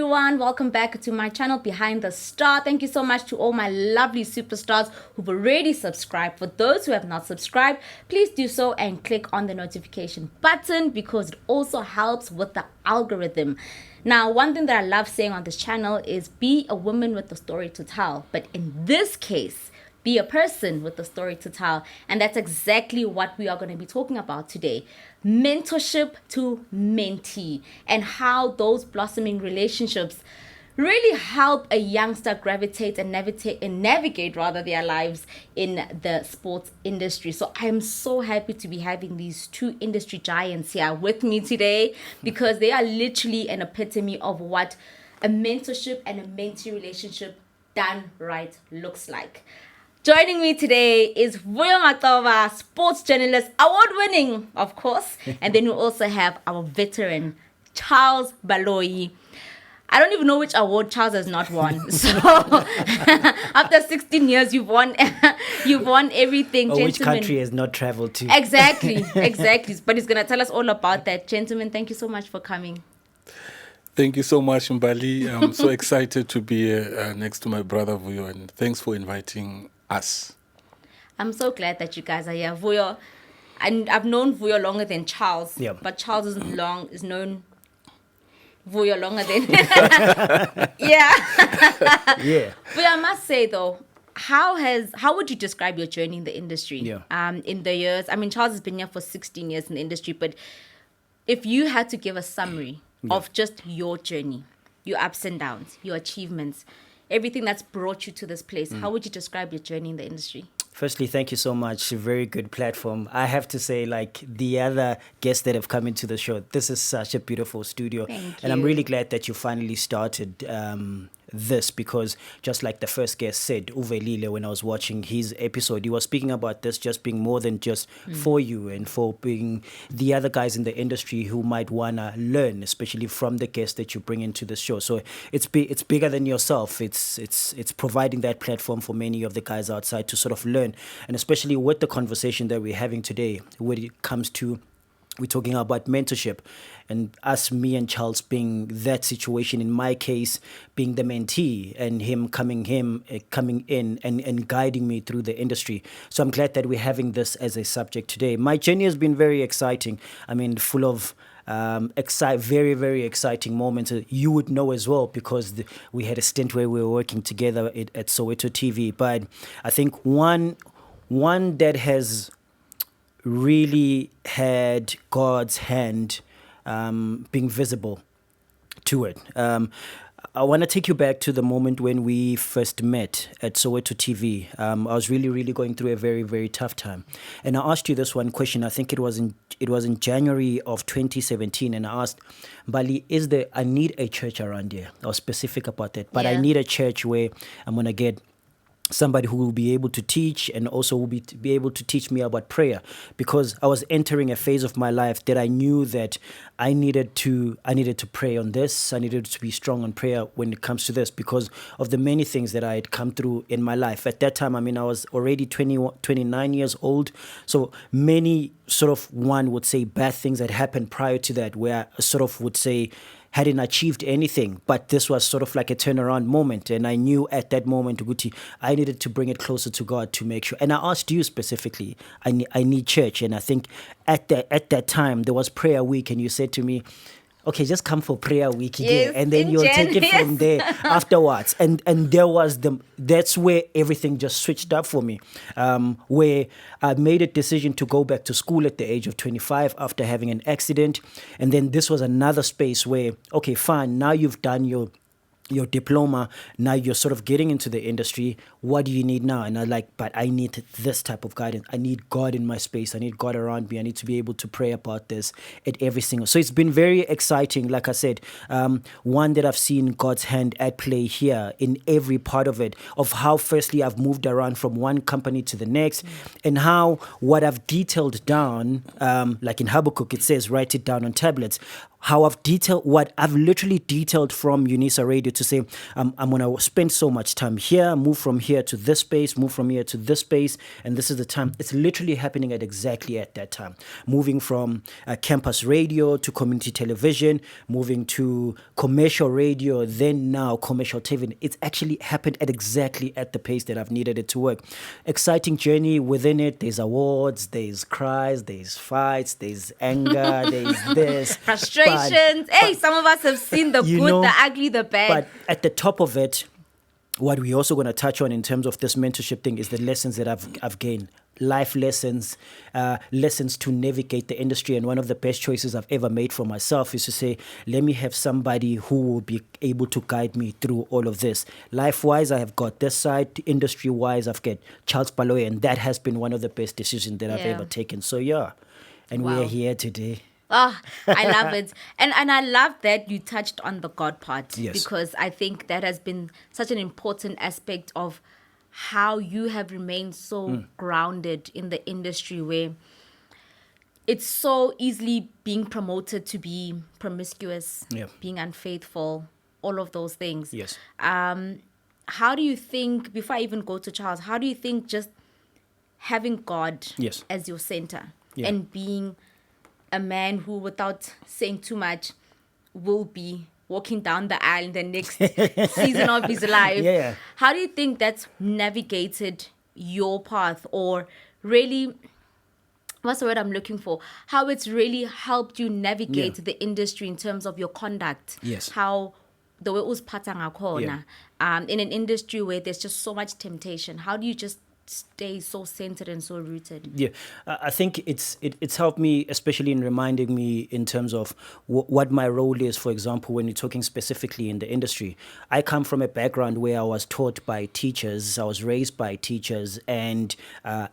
everyone, welcome back to my channel Behind the Star. Thank you so much to all my lovely superstars who've already subscribed. For those who have not subscribed, please do so and click on the notification button because it also helps with the algorithm. Now, one thing that I love saying on this channel is be a woman with a story to tell, but in this case, be a person with a story to tell. And that's exactly what we are going to be talking about today. Mentorship to mentee, and how those blossoming relationships really help a youngster gravitate and navigate their lives in the sports industry. So I'm so happy to be having these two industry giants here with me today because they are literally an epitome of what a mentorship and a mentee relationship done right looks like. Joining me today is Vuyo Maqova, sports journalist, award-winning, of course. And then we also have our veteran, Charles Baloyi. I don't even know which award Charles has not won. So after 16 years, you've won everything, gentlemen. Which country has not traveled to? Exactly. But he's going to tell us all about that. Gentlemen, thank you so much for coming. Thank you so much, Mbali. I'm so excited to be next to my brother Vuyo, and thanks for inviting us. I'm so glad that you guys are here. Vuyo, and I've known Vuyo longer than Charles, but Charles is known Vuyo longer than yeah. But I must say though, how would you describe your journey in the industry? In the years, I mean, Charles has been here for 16 years in the industry, but if you had to give a summary of just your journey, your ups and downs, your achievements, everything that's brought you to this place, how would you describe your journey in the industry? Firstly, thank you so much. A very good platform. I have to say, like the other guests that have come into the show, this is such a beautiful studio. Thank you. And I'm really glad that you finally started this because just like the first guest said, Uwe Lile, when I was watching his episode, he was speaking about this just being more than just for you and for being the other guys in the industry who might want to learn, especially from the guests that you bring into the show. So it's bigger than yourself. It's providing that platform for many of the guys outside to sort of learn. And especially with the conversation that we're having today, when it comes to we're talking about mentorship and me and Charles being that situation, in my case, being the mentee and him coming in and guiding me through the industry. So I'm glad that we're having this as a subject today. My journey has been very exciting. I mean, full of very, very exciting moments. You would know as well because we had a stint where we were working together at Soweto TV. But I think one that has really had God's hand being visible to it. I want to take you back to the moment when we first met at Soweto TV. I was really going through a very, very tough time. And I asked you this one question. I think it was in January of 2017. And I asked, Bali, I need a church around here. I was specific about that. But I need a church where I'm going to get somebody who will be able to teach and also will be able to teach me about prayer, because I was entering a phase of my life that I knew that I needed to pray on this. I needed to be strong on prayer when it comes to this because of the many things that I had come through in my life. At that time, I mean, I was already 29 years old. So many sort of, one would say, bad things that happened prior to that, where I sort of would say, hadn't achieved anything, but this was sort of like a turnaround moment. And I knew at that moment, Guti, I needed to bring it closer to God to make sure. And I asked you specifically, I need church. And I think at that time, there was prayer week, and you said to me, okay, just come for prayer week again, and then you'll take it from there afterwards. And that's where everything just switched up for me, where I made a decision to go back to school at the age of 25 after having an accident. And then this was another space where, okay, fine, now you've done your diploma, now you're sort of getting into the industry. What do you need now? And but I need this type of guidance. I need God in my space. I need God around me. I need to be able to pray about this at every single. So it's been very exciting. Like I said, one that I've seen God's hand at play here in every part of it, of how firstly I've moved around from one company to the next, and how what I've detailed down, like in Habakkuk, it says, write it down on tablets. How I've literally detailed from UNISA Radio to say, I'm going to spend so much time here, move from here to this space, move from here to this space, and this is the time. It's literally happening at exactly at that time. Moving from campus radio to community television, moving to commercial radio, then now commercial TV. It's actually happened at exactly at the pace that I've needed it to work. Exciting journey within it. There's awards, there's cries, there's fights, there's anger, there's this. Frustrations. Hey, some of us have seen the You good, know, the ugly, the bad. But at the top of it, what we're also going to touch on in terms of this mentorship thing is the lessons that I've gained. Life lessons, lessons to navigate the industry. And one of the best choices I've ever made for myself is to say, let me have somebody who will be able to guide me through all of this. Life-wise, I have got this side. Industry-wise, I've got Charles Baloyi, and that has been one of the best decisions that I've ever taken. So yeah, and we Wow. are here today. Oh, I love it. And I love that you touched on the God part. Yes. Because I think that has been such an important aspect of how you have remained so grounded in the industry, where it's so easily being promoted to be promiscuous, Yeah. being unfaithful, all of those things. Yes. How do you think, before I even go to Charles, how do you think just having God Yes. as your center Yeah. and being a man who, without saying too much, will be walking down the aisle in the next season of his life. Yeah. How do you think that's navigated your path, or really, what's the word I'm looking for? How it's really helped you navigate Yeah. the industry in terms of your conduct. Yes. How the way uziphatha ngakhona, in an industry where there's just so much temptation. How do you just stay so centered and so rooted? Yeah, I think it's helped me, especially in reminding me in terms of what my role is. For example, when you're talking specifically in the industry, I come from a background where I was taught by teachers. I was raised by teachers and a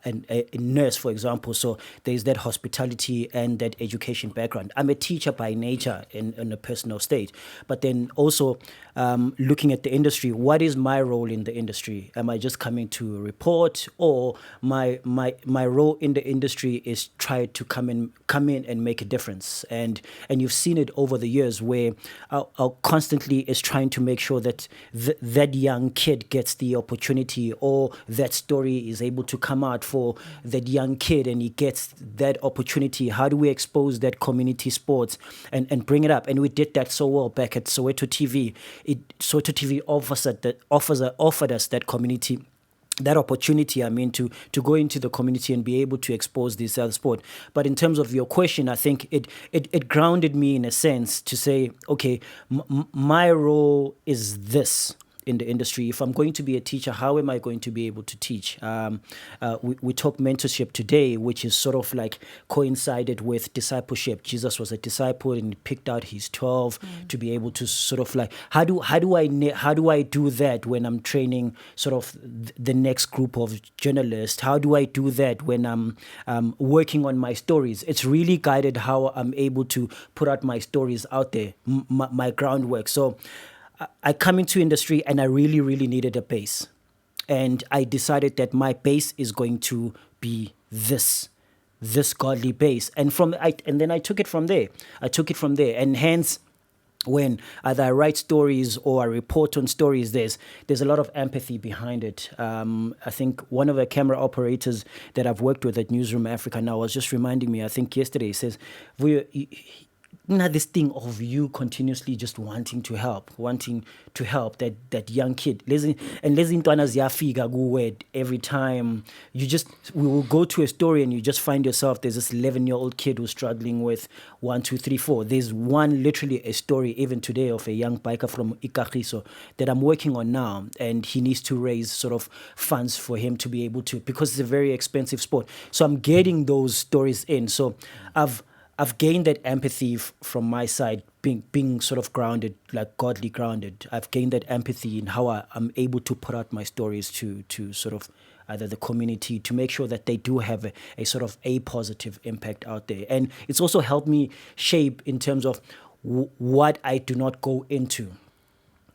nurse, for example. So there's that hospitality and that education background. I'm a teacher by nature in a personal state, but then also looking at the industry, what is my role in the industry? Am I just coming to report? Or my role in the industry is try to come in and make a difference, and you've seen it over the years where I constantly is trying to make sure that that young kid gets the opportunity, or that story is able to come out for that young kid and he gets that opportunity. How do we expose that community sports and bring it up? And we did that so well back at Soweto TV. Soweto TV offered us that community, that opportunity, to go into the community and be able to expose this other sport. But in terms of your question, I think it grounded me in a sense to say, okay, my role is this in the industry. If I'm going to be a teacher, how am I going to be able to teach? We talk mentorship today, which is sort of like coincided with discipleship. Jesus was a disciple and he picked out his 12 to be able to sort of like, how do I do that when I'm training sort of the next group of journalists? How do I do that when I'm working on my stories? It's really guided how I'm able to put out my stories out there, my groundwork. So I come into industry and I really, really needed a base. And I decided that my base is going to be this godly base. And then I took it from there. And hence, when either I write stories or I report on stories, there's a lot of empathy behind it. I think one of the camera operators that I've worked with at Newsroom Africa now was just reminding me, I think yesterday, he says, this thing of you continuously just wanting to help that young kid. Every time we will go to a story and you just find yourself, there's this 11-year-old kid who's struggling with 1, 2, 3, 4. There's literally a story even today of a young biker from Ikagiso that I'm working on now, and he needs to raise sort of funds for him to be able to, because it's a very expensive sport. So I'm getting those stories in. So I've gained that empathy from my side, being sort of grounded, like godly grounded. I've gained that empathy in how I'm able to put out my stories to sort of either the community, to make sure that they do have a sort of a positive impact out there. And it's also helped me shape in terms of what I do not go into.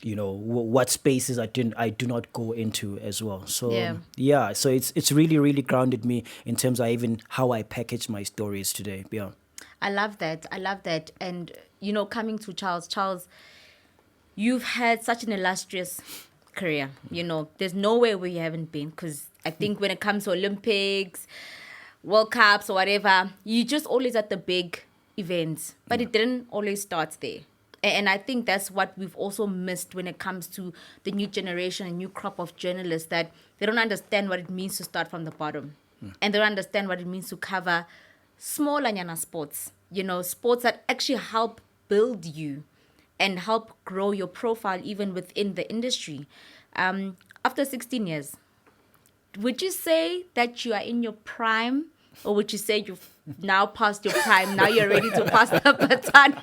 What spaces I do not go into as well. So so it's really, really grounded me in terms of even how I package my stories today. Yeah. I love that. And, coming to Charles, you've had such an illustrious career. You know, there's nowhere where you haven't been, because I think when it comes to Olympics, World Cups or whatever, you just always at the big events, but it didn't always start there. And I think that's what we've also missed when it comes to the new generation and new crop of journalists, that they don't understand what it means to start from the bottom. And they don't understand what it means to cover small anyana sports, you know, sports that actually help build you and help grow your profile even within the industry. After 16 years, would you say that you are in your prime, or would you say you've now passed your prime, now you're ready to pass the baton?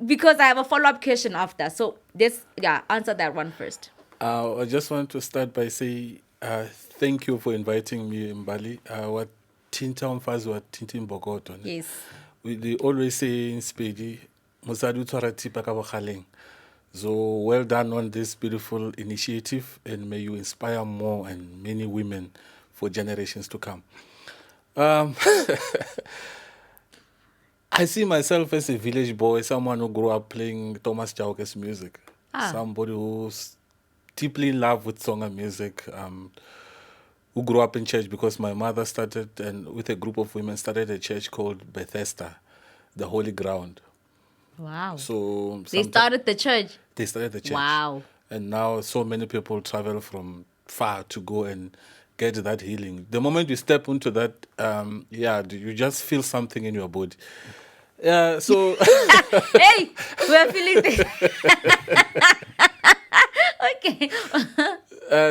Because I have a follow-up question after. So answer that one first. I just want to start by saying thank you for inviting me, Mbali. What Tinta Umfazi wa Tinta Mbokodo. Yes. They always say in Spedi, Musadu Twarati Pakabakhaleng. So well done on this beautiful initiative, and may you inspire more and many women for generations to come. I see myself as a village boy, someone who grew up playing Thomas Chauke's music, somebody who's deeply in love with song and music, who grew up in church because my mother started, and with a group of women, started a church called Bethesda, the Holy Ground. Wow. So they started the church. They started the church. Wow. And now so many people travel from far to go and get that healing. The moment you step into that, you just feel something in your body. Yeah, so... Hey, we're feeling this. Okay.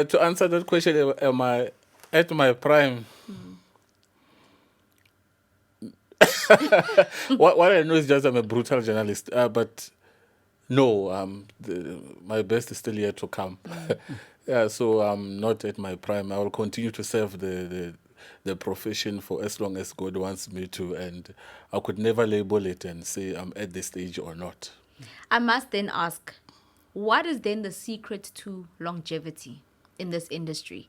To answer that question, am I at my prime? What I know is just I'm a brutal journalist. But no, my best is still yet to come. So I'm not at my prime. I will continue to serve the profession for as long as God wants me to, and I could never label it and say I'm at this stage or not. I must then ask, what is then the secret to longevity in this industry?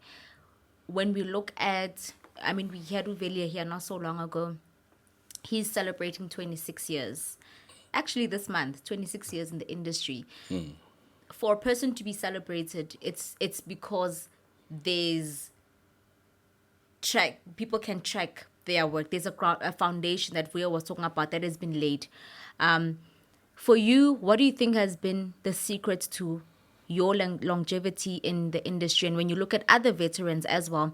When we look at, we had Uvelia here not so long ago. He's celebrating 26 years. Actually, this month, 26 years in the industry. For a person to be celebrated, it's because people can track their work. There's a foundation that Vuyo was talking about that has been laid. For you, what do you think has been the secret to your longevity in the industry? And when you look at other veterans as well,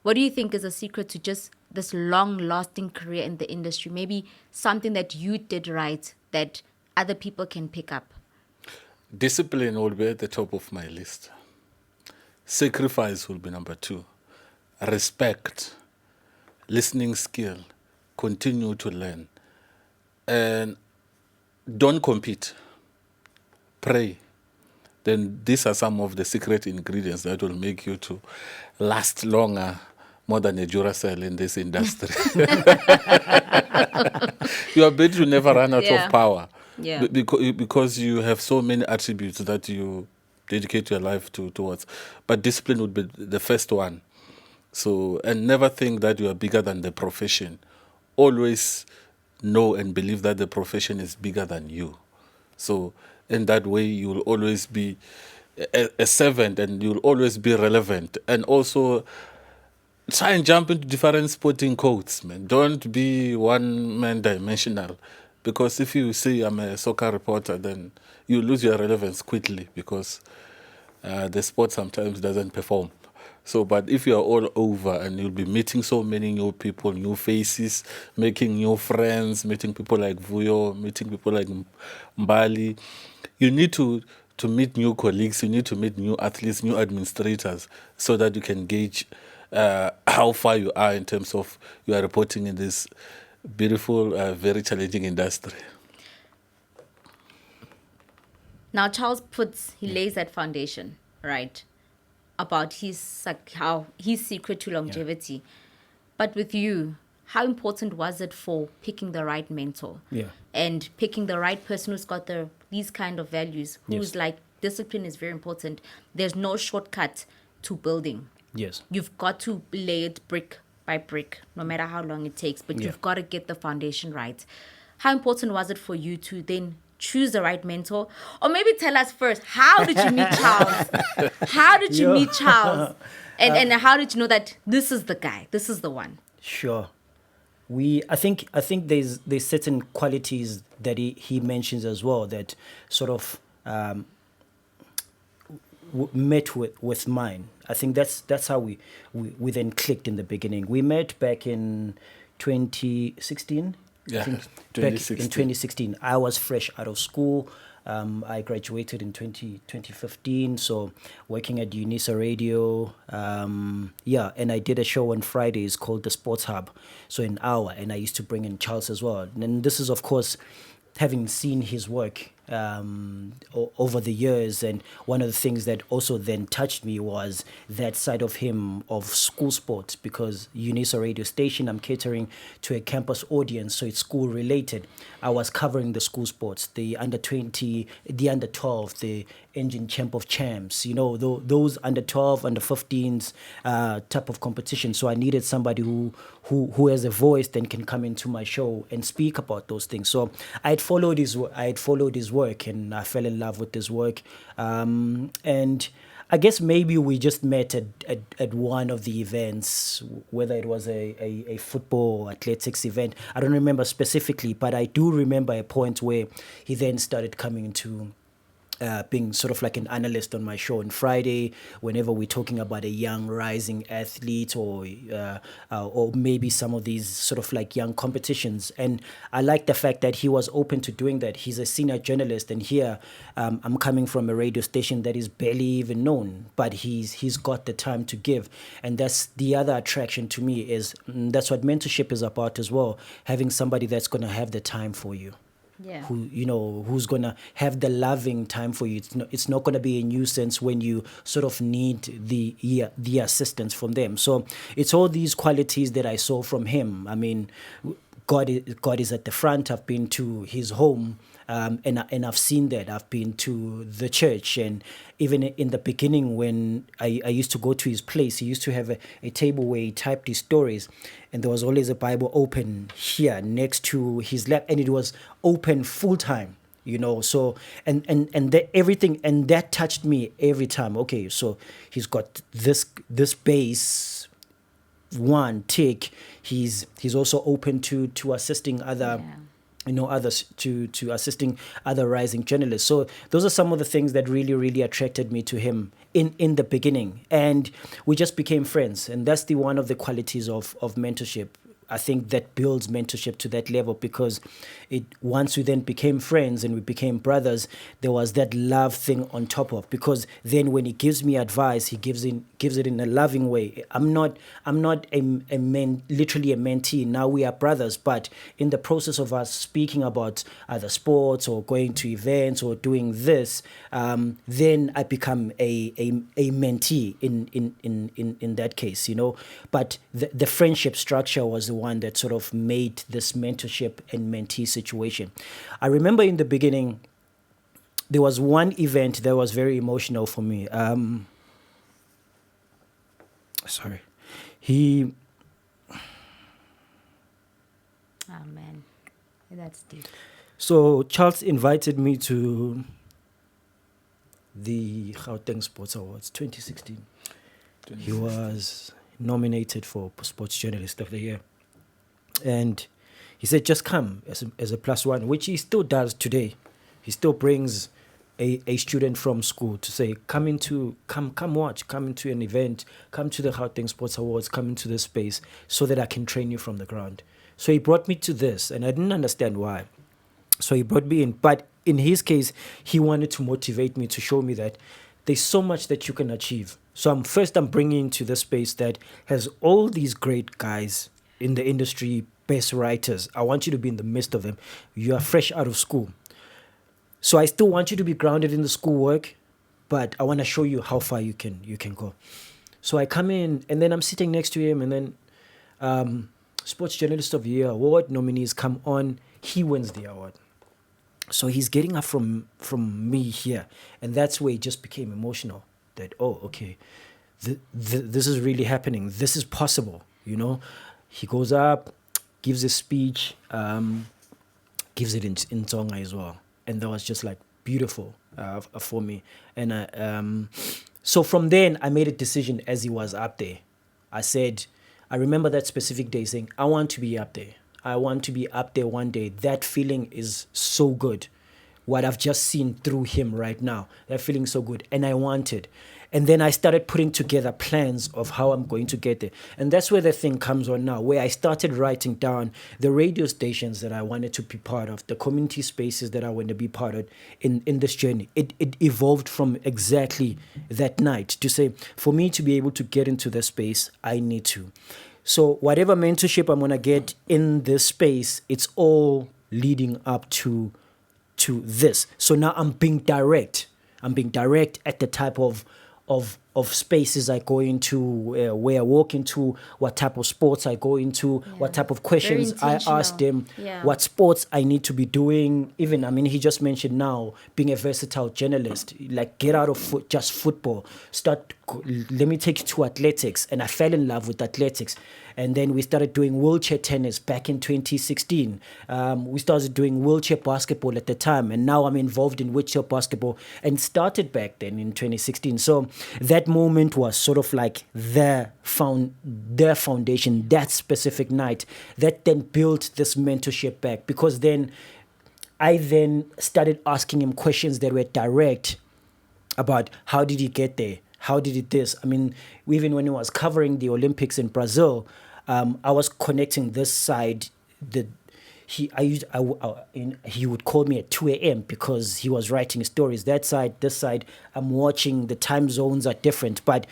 what do you think is a secret to just this long-lasting career in the industry? Maybe something that you did right that other people can pick up. Discipline will be at the top of my list. Sacrifice will be number 2. Respect, listening skill, continue to learn. And don't compete. Pray. Then these are some of the secret ingredients that will make you to last longer, more than a Duracell in this industry. You are better to never run out of power. Yeah. Because you have so many attributes that you dedicate your life towards. But discipline would be the first one. So, and never think that you are bigger than the profession. Always know and believe that the profession is bigger than you. So, in that way, you will always be a servant and you will always be relevant. And also, try and jump into different sporting codes, man. Don't be one-man dimensional. Because if you say I'm a soccer reporter, then you lose your relevance quickly because the sport sometimes doesn't perform. So, but if you are all over and you'll be meeting so many new people, new faces, making new friends, meeting people like Vuyo, meeting people like Mbali, you need to meet new colleagues, you need to meet new athletes, new administrators, so that you can gauge how far you are in terms of you are reporting in this beautiful, very challenging industry. Now, Charles lays that foundation, right, about his secret to longevity. Yeah. But with you, how important was it for picking the right mentor? Yeah. And picking the right person who's got these kind of values, who's like, discipline is very important. There's no shortcut to building. Yes. You've got to lay it brick by brick, no matter how long it takes, but you've got to get the foundation right. How important was it for you to then choose the right mentor? Or maybe tell us first, how did you meet Charles? How did you meet Charles? And how did you know that this is the guy, this is the one? Sure. I think there's certain qualities that he mentions as well that sort of met with mine. I think that's how we then clicked in the beginning. We met back in 2016. Yeah, I think 2016. Back in 2016. I was fresh out of school. I graduated in 2015, so working at UNISA Radio. And I did a show on Fridays called The Sports Hub, so an hour, and I used to bring in Charles as well. And this is, of course, having seen his work over the years, and one of the things that also then touched me was that side of him of school sports, because UNISA radio station, I'm catering to a campus audience, so it's school related. I was covering the school sports, the under 20, the under 12, the engine champ of champs, those under 12, under 15s type of competition. So I needed somebody who has a voice that can come into my show and speak about those things. So I had followed his work, and I fell in love with his work. And I guess maybe we just met at one of the events, whether it was a football or athletics event. I don't remember specifically, but I do remember a point where he then started coming to being sort of like an analyst on my show on Friday, whenever we're talking about a young rising athlete or maybe some of these sort of like young competitions. And I like the fact that he was open to doing that. He's a senior journalist, and here I'm coming from a radio station that is barely even known, but he's got the time to give. And that's the other attraction to me, is that's what mentorship is about as well, having somebody that's going to have the time for you. Yeah. Who's gonna have the loving time for you. It's not gonna be a nuisance when you sort of need the assistance from them. So it's all these qualities that I saw from him. I mean, God is at the front. I've been to his home, and I've seen that. I've been to the church, and even in the beginning when I used to go to his place, he used to have a table where he typed his stories, and there was always a Bible open here next to his lap, and it was open full time. So everything, and that touched me every time. Okay, so he's got this base one tick. He's also open to assisting other others, to assisting other rising journalists. So those are some of the things that really, really attracted me to him in the beginning, and we just became friends. And that's one of the qualities of mentorship. I think that builds mentorship to that level, because once we then became friends and we became brothers, there was that love thing on top of, because then when he gives me advice, he gives it in a loving way. I'm not literally a mentee. Now we are brothers, but in the process of us speaking about either sports or going to events or doing this, then I become a mentee in that case, But the friendship structure was the one that sort of made this mentorship and mentee situation. I remember in the beginning, there was one event that was very emotional for me. Sorry. Oh man, that's deep. So Charles invited me to the Gauteng Sports Awards 2016. He was nominated for Sports Journalist of the Year. And he said, just come as a plus one, which he still does today. He still brings a student from school to say, come watch, come into an event, come to the Gauteng Sports Awards, come into this space so that I can train you from the ground. So he brought me to this, and I didn't understand why. So he brought me in. But in his case, he wanted to motivate me, to show me that there's so much that you can achieve. So I'm bringing into the space that has all these great guys in the industry, best writers. I want you to be in the midst of them. You are fresh out of school. So I still want you to be grounded in the schoolwork, but I want to show you how far you can go. So I come in, and then I'm sitting next to him, and then Sports Journalist of the Year award nominees come on. He wins the award. So he's getting up from me here, and that's where it just became emotional. That, oh, okay, this is really happening. This is possible, He goes up, gives a speech, gives it in Tsonga as well. and that was just like beautiful for me. And so from then I made a decision as he was up there. I said, I remember that specific day saying, I want to be up there. I want to be up there one day. That feeling is so good. What I've just seen through him right now, that feeling so good. And I wanted. And then I started putting together plans of how I'm going to get there. And that's where the thing comes on now, where I started writing down the radio stations that I wanted to be part of, the community spaces that I want to be part of in this journey. It evolved from exactly that night to say, for me to be able to get into the space, I need to. So whatever mentorship I'm going to get in this space, it's all leading up to this. So now I'm being direct. I'm being direct at the type of spaces I go into, where I walk into, what type of sports I go into, what type of questions I ask them, what sports I need to be doing. Even, I mean, he just mentioned now being a versatile journalist, like get out of just football, let me take you to athletics. And I fell in love with athletics. And then we started doing wheelchair tennis back in 2016. We started doing wheelchair basketball at the time. And now I'm involved in wheelchair basketball and started back then in 2016. So that moment was sort of like their foundation, that specific night, that then built this mentorship back. Because then I then started asking him questions that were direct about how did he get there? How did it this? I mean, even when he was covering the Olympics in Brazil, I was connecting this side. He would call me at 2 a.m. because he was writing stories. That side, this side, I'm watching. The time zones are different. But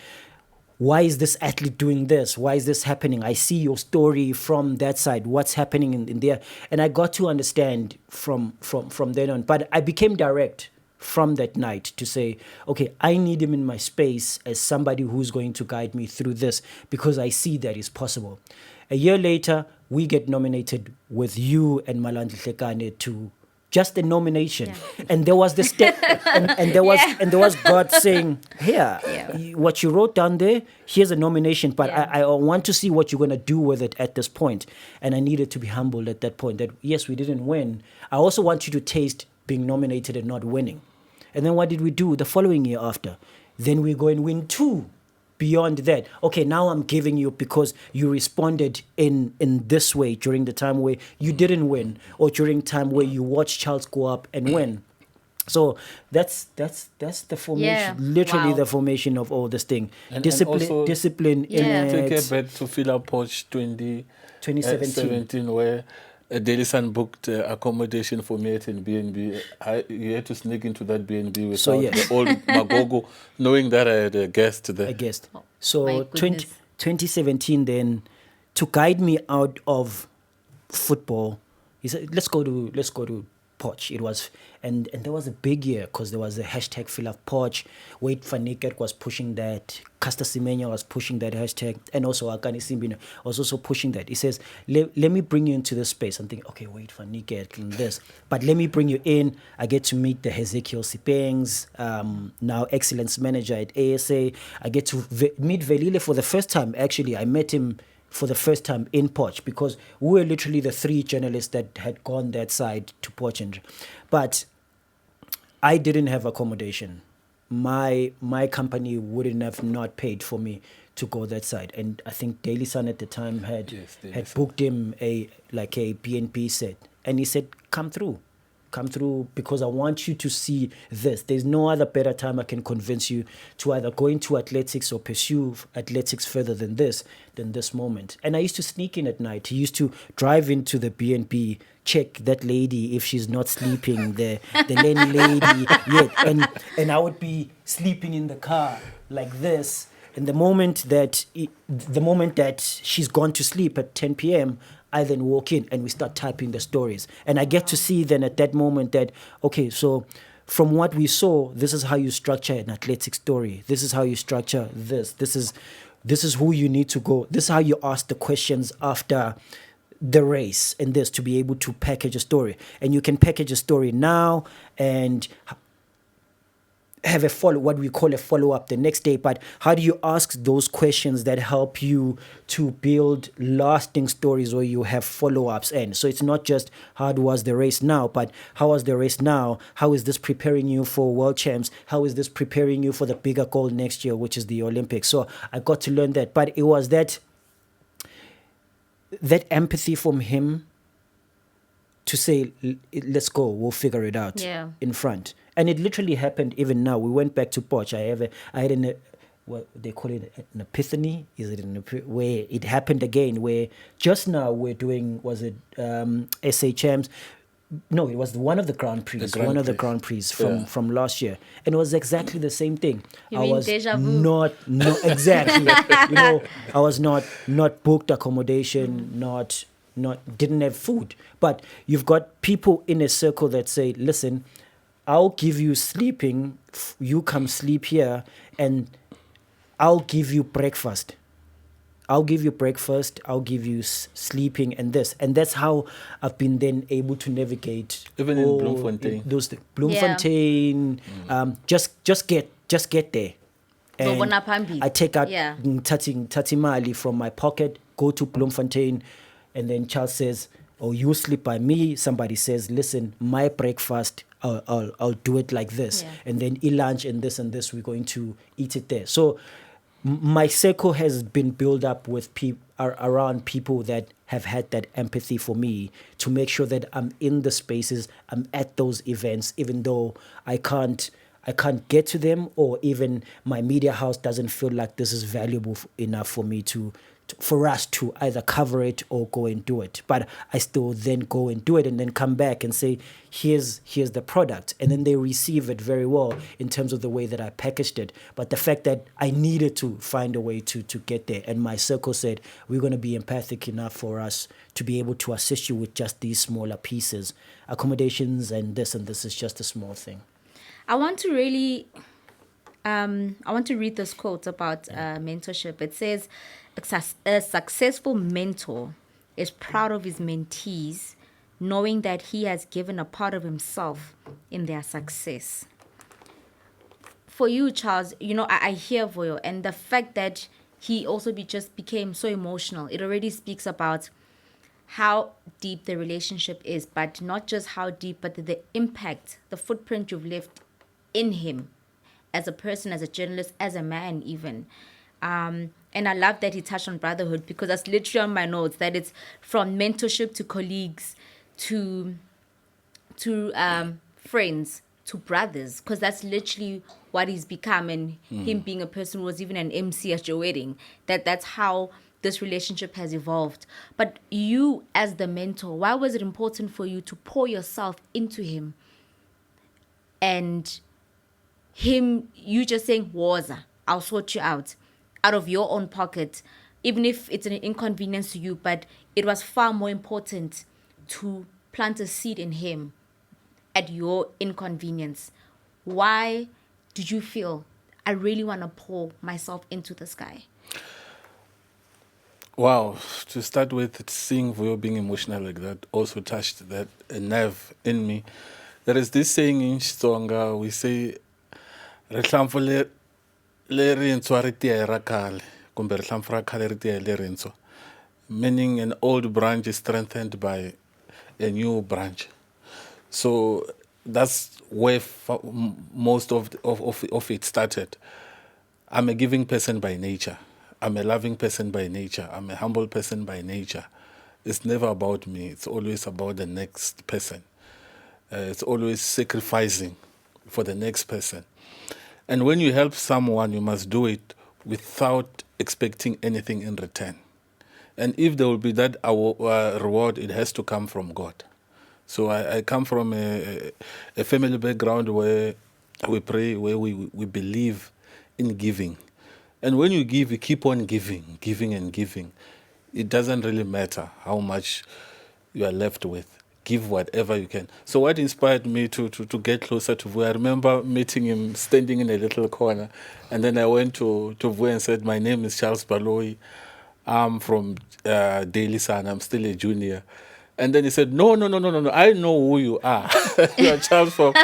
why is this athlete doing this? Why is this happening? I see your story from that side. What's happening in there? And I got to understand from then on. But I became direct from that night to say, okay, I need him in my space as somebody who's going to guide me through this because I see that is possible. A year later, we get nominated with you and Malandla Hlekane to just a nomination. And there was the step, and there was God saying, here, what you wrote down there, here's a nomination, but I want to see what you're going to do with it at this point. And I needed to be humbled at that point that, yes, we didn't win. I also want you to taste being nominated and not winning. And then what did we do the following year after? Then we go and win 2. Beyond that, okay, now I'm giving you because you responded in this way during the time where you didn't win, or during time where you watched Charles go up and win. So that's the formation, literally the formation of all this thing. And discipline. Take it back to Phila Poch 2017, where Daily Sun booked accommodation for me at B&B. You had to sneak into that B&B without the old Magogo, knowing that I had a guest there. So 2017 then, to guide me out of football, he said, let's go to Poch. It was, and there was a big year because there was a hashtag Fill Up Poch. Wade van Niekerk was pushing that. Caster Semenya was pushing that hashtag, and also Akani Simbine was also pushing that. He says, let me bring you into this space. I'm thinking, okay, Wade van Niekerk and this, but let me bring you in. I get to meet the Hezekiel Sipengs, now excellence manager at ASA. I get to meet Velile for the first time. Actually, I met him for the first time in Poch because we were literally the 3 journalists that had gone that side to Poch. But I didn't have accommodation. My company wouldn't have not paid for me to go that side. And I think Daily Sun at the time had booked him a BNP set. And he said, come through because I want you to see this. There's no other better time I can convince you to either go into athletics or pursue athletics further than this moment. And I used to sneak in at night. He used to drive into the BNB, check that lady if she's not sleeping, the Lenny lady yet. And I would be sleeping in the car like this. And the moment that she's gone to sleep at 10 p.m., I then walk in and we start typing the stories. And I get to see then at that moment that, okay, so from what we saw, this is how you structure an athletic story. This is how you structure this. This is who you need to go. This is how you ask the questions after the race and this to be able to package a story. And you can package a story now and have what we call a follow-up the next day, but how do you ask those questions that help you to build lasting stories where you have follow-ups? And so it's not just how was the race now, but how was the race now? How is this preparing you for world champs? How is this preparing you for the bigger goal next year, which is the Olympics? So I got to learn that, but it was that empathy from him to say, let's go, we'll figure it out in front. And it literally happened even now. We went back to Poch. I had what they call it, an epiphany? Is it where it happened again, where just now we're doing, was it SA Champs? No, it was one of the Grand Prix, the Grand Prix from last year. And it was exactly the same thing. You mean déjà vu? Not exactly. I was not booked accommodation, not didn't have food. But you've got people in a circle that say, listen, I'll give you sleeping, you come sleep here, and I'll give you breakfast. I'll give you sleeping and this. And that's how I've been then able to navigate. Even in Bloemfontein. Those things. Bloemfontein, just get there. And I take out Tati Mali from my pocket, go to Bloemfontein, and then Charles says, oh, you sleep by me. Somebody says, listen, my breakfast, I'll do it like this. And then lunch and this, we're going to eat it there. So my circle has been built up with around people that have had that empathy for me to make sure that I'm in the spaces, I'm at those events, even though I can't get to them, or even my media house doesn't feel like this is valuable enough for me for us to either cover it or go and do it. But I still then go and do it and then come back and say, here's the product. And then they receive it very well in terms of the way that I packaged it. But the fact that I needed to find a way to get there. And my circle said, we're going to be empathic enough for us to be able to assist you with just these smaller pieces. Accommodations and this is just a small thing. I want to really... I want to read this quote about mentorship. It says, a successful mentor is proud of his mentees, knowing that he has given a part of himself in their success. For you, Charles, I hear Voyo, and the fact that he also just became so emotional, it already speaks about how deep the relationship is, but not just how deep, but the impact, the footprint you've left in him as a person, as a journalist, as a man even. And I love that he touched on brotherhood, because that's literally on my notes, that it's from mentorship to colleagues to friends to brothers, because that's literally what he's become. And him being a person who was even an MC at your wedding, that's how this relationship has evolved. But you as the mentor, why was it important for you to pour yourself into him? And him, you just saying, Waza, I'll sort you out of your own pocket, even if it's an inconvenience to you, but it was far more important to plant a seed in him at your inconvenience. Why did you feel, I really want to pour myself into this guy? Wow, to start with, seeing Voyo being emotional like that also touched that a nerve in me. There is this saying in Xitsonga, we say, meaning an old branch is strengthened by a new branch. So that's where most of it started. I'm a giving person by nature. I'm a loving person by nature. I'm a humble person by nature. It's never about me. It's always about the next person. It's always sacrificing for the next person. And when you help someone, you must do it without expecting anything in return. And if there will be that reward, it has to come from God. So I come from a family background where we pray, where we believe in giving. And when you give, you keep on giving and giving. It doesn't really matter how much you are left with. Give whatever you can. So what inspired me to get closer to Voyo, I remember meeting him standing in a little corner. And then I went to Voyo and said, my name is Charles Baloyi. I'm from Daily Sun. I'm still a junior. And then he said, no. I know who you are. You are Charles from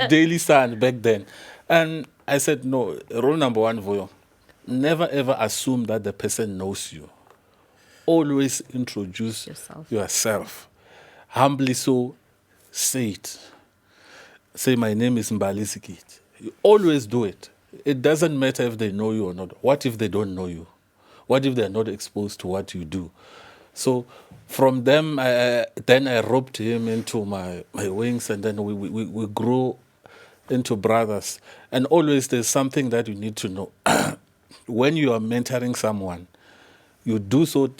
Daily Sun back then. And I said, no, rule number one, Vuyo, never ever assume that the person knows you. Always introduce yourself. Humbly so, say it. Say, my name is Mbali Sikit. You always do it. It doesn't matter if they know you or not. What if they don't know you? What if they're not exposed to what you do? So from them, then I roped him into my wings, and then we grew into brothers. And always there's something that you need to know. When you are mentoring someone, you do so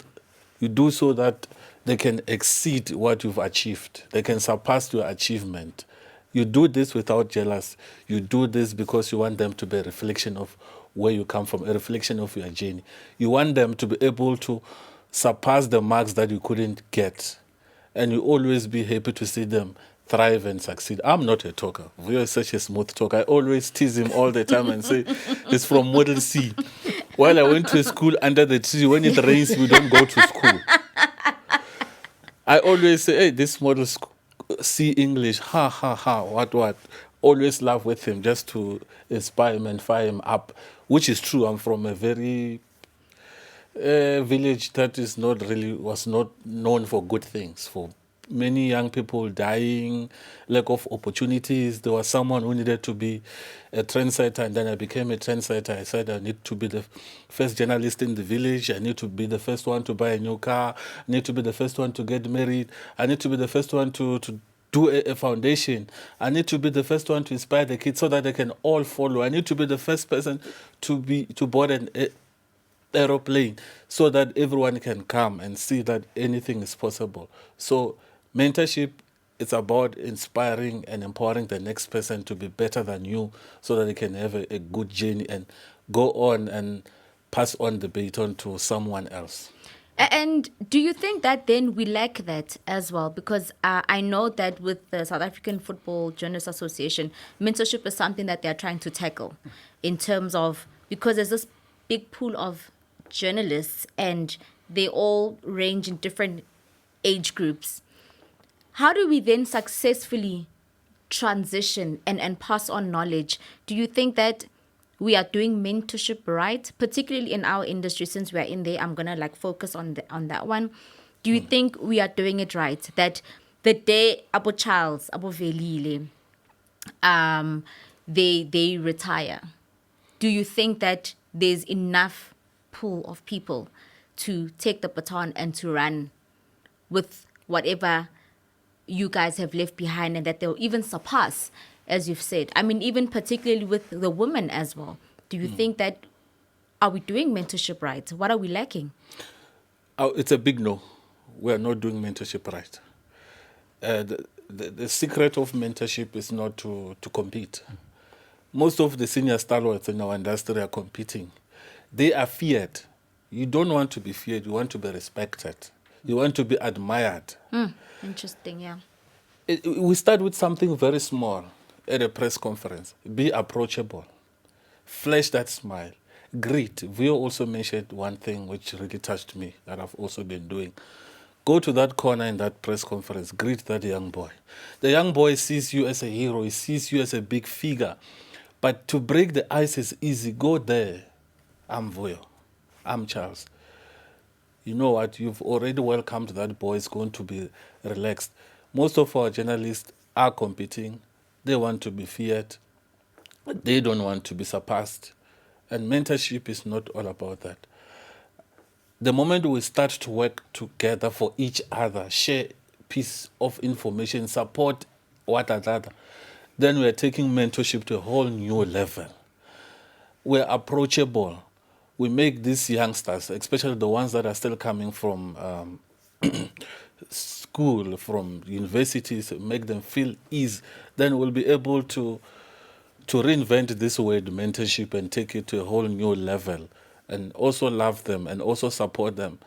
that they can exceed what you've achieved. They can surpass your achievement. You do this without jealous. You do this because you want them to be a reflection of where you come from, a reflection of your journey. You want them to be able to surpass the marks that you couldn't get. And you always be happy to see them thrive and succeed. I'm not a talker. Vuyo is such a smooth talker. I always tease him all the time and say, he's from Model C. While I went to a school under the tree, when it rains, we don't go to school. I always say, hey, this Model C English, ha, ha, ha, what. Always laugh with him just to inspire him and fire him up, which is true. I'm from a very village that was not known for good things, for many young people dying, lack of opportunities. There was someone who needed to be a trendsetter, and then I became a trendsetter. I said I need to be the first journalist in the village. I need to be the first one to buy a new car. I need to be the first one to get married. I need to be the first one to do a foundation. I need to be the first one to inspire the kids so that they can all follow. I need to be the first person to board an aeroplane so that everyone can come and see that anything is possible. So mentorship, it's about inspiring and empowering the next person to be better than you so that they can have a good journey and go on and pass on the baton to someone else. And do you think that then we lack that as well? Because I know that with the South African Football Journalists Association, mentorship is something that they're trying to tackle in terms of, because there's this big pool of journalists and they all range in different age groups. How do we then successfully transition and pass on knowledge? Do you think that we are doing mentorship right, particularly in our industry? Since we are in there, I'm gonna focus on that one. Do you think we are doing it right? That the day Abu Charles, Abu Velile, they retire, do you think that there's enough pool of people to take the baton and to run with whatever you guys have left behind, and that they'll even surpass, as you've said? I mean, even particularly with the women as well. Do you think that, are we doing mentorship right? What are we lacking? It's a big no. We are not doing mentorship right. The secret of mentorship is not to compete. Most of the senior stalwarts in our industry are competing. They are feared. You don't want to be feared. You want to be respected. You want to be admired. Interesting, yeah. We start with something very small at a press conference. Be approachable. Flash that smile. Greet. Vuyo also mentioned one thing which really touched me that I've also been doing. Go to that corner in that press conference. Greet that young boy. The young boy sees you as a hero. He sees you as a big figure. But to break the ice is easy. Go there. I'm Vuyo. I'm Charles. You know what? You've already welcomed that boy. Is going to be relaxed. Most of our journalists are competing. They want to be feared. They don't want to be surpassed. And mentorship is not all about that. The moment we start to work together for each other, share piece of information, support one another, then we're taking mentorship to a whole new level. We're approachable. We make these youngsters, especially the ones that are still coming from school, from universities, make them feel ease. Then we'll be able to reinvent this word mentorship and take it to a whole new level, and also love them and also support them.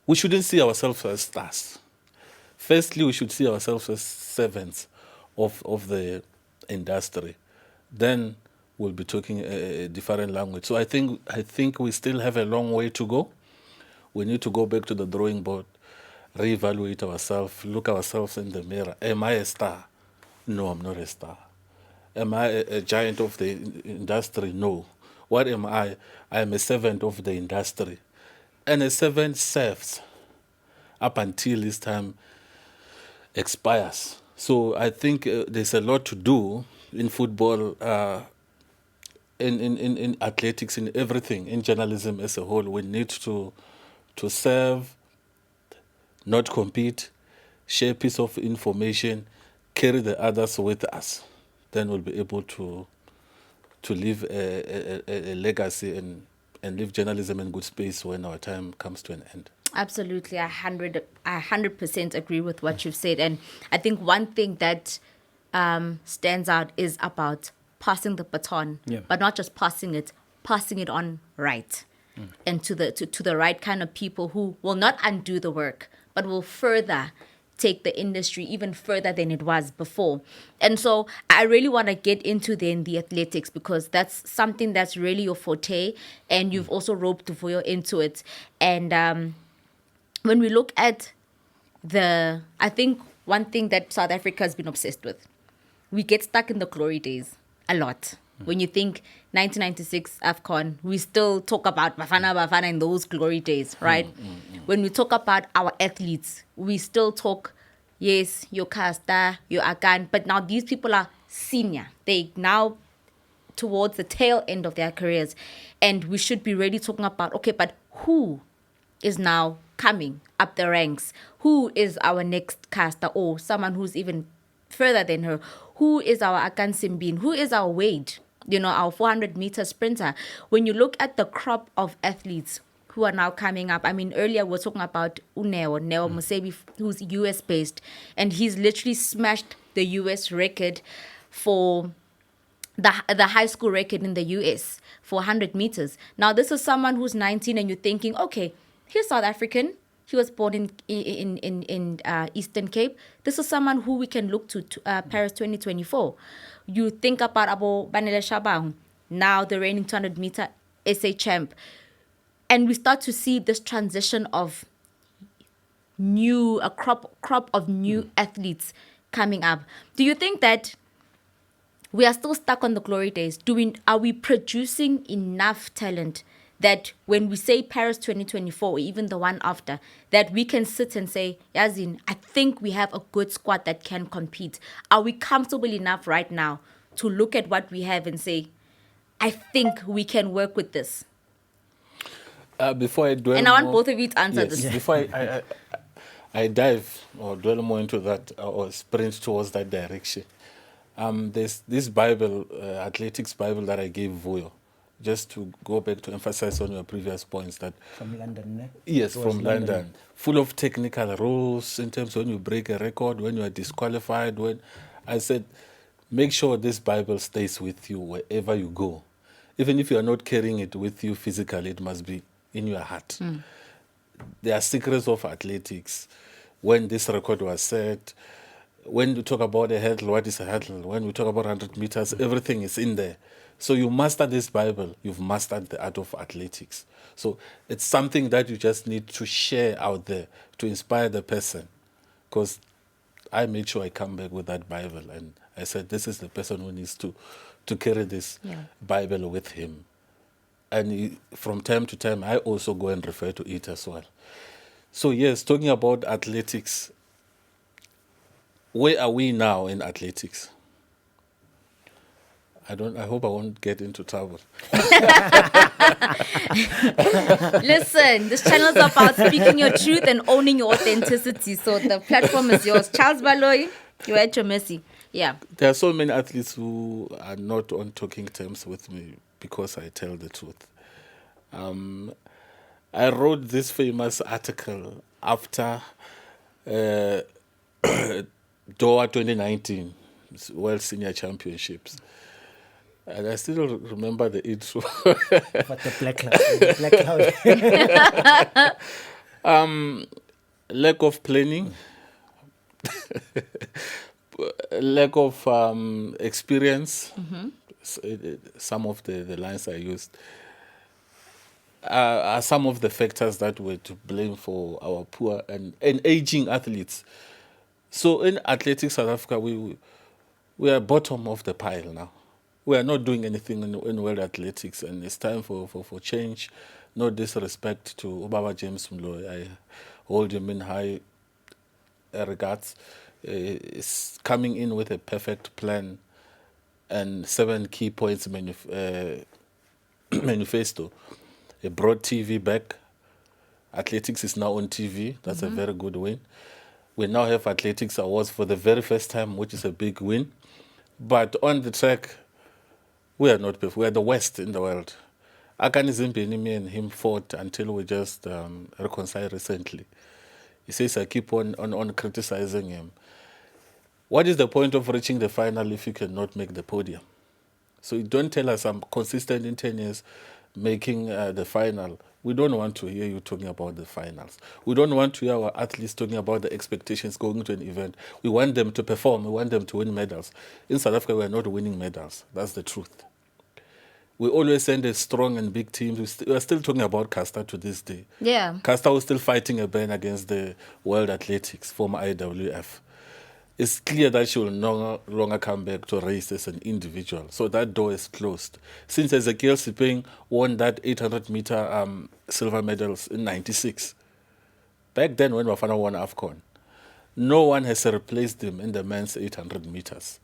We shouldn't see ourselves as stars. Firstly, we should see ourselves as servants of the industry. Then we'll be talking a different language. So I think we still have a long way to go. We need to go back to the drawing board, reevaluate ourselves, look ourselves in the mirror. Am I a star? No, I'm not a star. Am I a giant of the industry? No. What am I? I am a servant of the industry. And a servant serves up until his time expires. So I think there's a lot to do in football, in athletics, in everything, in journalism as a whole. We need to serve, not compete, share a piece of information, carry the others with us. Then we'll be able to leave a legacy and leave journalism in good space when our time comes to an end. Absolutely, I 100% agree with what you've said, and I think one thing that stands out is about passing the baton, but not just passing it on right, and to the right kind of people who will not undo the work, but will further take the industry even further than it was before. And so I really want to get into then the athletics, because that's something that's really your forte, and you've also roped Vuyo into it. And when we look at I think one thing that South Africa has been obsessed with, we get stuck in the glory days a lot. When you think 1996 AFCON, we still talk about Bafana in those glory days, right? When we talk about our athletes, we still talk, yes, your Caster, your Akan, but now these people are senior. They now towards the tail end of their careers. And we should be really talking about, okay, but who is now coming up the ranks? Who is our next Caster, or someone who's even further than her? Who is our Akan Simbin? Who is our Wade? Our 400-meter sprinter. When you look at the crop of athletes who are now coming up, I mean, earlier we were talking about Neo Musebi, who's US-based, and he's literally smashed the US record for the high school record in the US for 100 meters. Now, this is someone who's 19, and you're thinking, okay, he's South African. He was born in Eastern Cape. This is someone who we can look to Paris 2024. You think about Abo Banele Shabang, now the reigning 200-meter SA champ. And we start to see this transition of a crop of new athletes coming up. Do you think that we are still stuck on the glory days? Are we producing enough talent that when we say Paris 2024, or even the one after, that we can sit and say, Yazin, I think we have a good squad that can compete? Are we comfortable enough right now to look at what we have and say, I think we can work with this? Before I dwell, and I want both of you to answer this. Before I dive or dwell more into that or sprint towards that direction, there's this Bible, athletics Bible that I gave Vuyo, just to go back to emphasize on your previous points that from London, ne? Yes, from London, full of technical rules in terms of when you break a record, when you are disqualified. When I said, make sure this Bible stays with you wherever you go, even if you are not carrying it with you physically, it must be in your heart. There are secrets of athletics. When this record was set, when we talk about a hurdle, what is a hurdle? When we talk about 100 meters, everything is in there. So you master this Bible, you've mastered the art of athletics. So it's something that you just need to share out there to inspire the person. Because I made sure I come back with that Bible, and I said, this is the person who needs to carry this Bible with him. And from time to time, I also go and refer to it as well. So yes, talking about athletics, where are we now in athletics? I hope I won't get into trouble. Listen, this channel is about speaking your truth and owning your authenticity. So the platform is yours. Charles Baloyi, you're at your mercy. Yeah. There are so many athletes who are not on talking terms with me because I tell the truth. I wrote this famous article after Doha 2019 World Senior Championships. And I still remember the intro. But the black cloud. Lack of planning, lack of experience. Some of the lines I used are some of the factors that were to blame for our poor and aging athletes. So in Athletics South Africa, We are bottom of the pile now. We are not doing anything in world athletics, and it's time for change. No disrespect to Obaba James Mloy. I hold him in high regards. Is coming in with a perfect plan and 7 key points manifesto. He brought TV back. Athletics is now on TV. That's a very good win. We now have athletics awards for the very first time, which is a big win. But on the track, we are not perfect. We are the worst in the world. Akani Zimbeni, me and him fought until we just reconciled recently. He says I keep on criticizing him. What is the point of reaching the final if you cannot make the podium? So don't tell us I'm consistent in 10 years making the final. We don't want to hear you talking about the finals. We don't want to hear our athletes talking about the expectations going to an event. We want them to perform. We want them to win medals. In South Africa, we are not winning medals. That's the truth. We always send a strong and big team. We are still talking about Caster to this day. Yeah. Caster was still fighting a ban against the World Athletics, former IWF. It's clear that she will no longer come back to race as an individual. So that door is closed. Since Ezekiel Sipeng won that 800-meter silver medals in 96, back then when Bafana won AFCON, no one has replaced him in the men's 800 meters.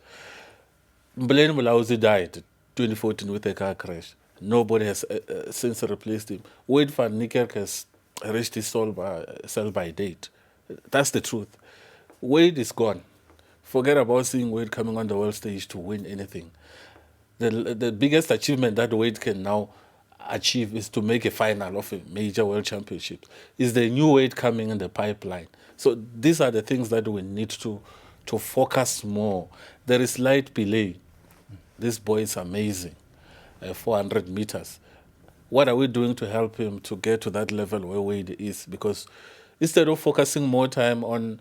Mbeleni Mulauzi died 2014 with a car crash. Nobody has since replaced him. Wade van Niekerk has reached his sell-by date. That's the truth. Wade is gone. Forget about seeing Wade coming on the world stage to win anything. The biggest achievement that Wade can now achieve is to make a final of a major world championship. Is the new Wade coming in the pipeline? So these are the things that we need to focus more. There is slight delay. This boy is amazing. 400 meters. What are we doing to help him to get to that level where Wade is? Because instead of focusing more time on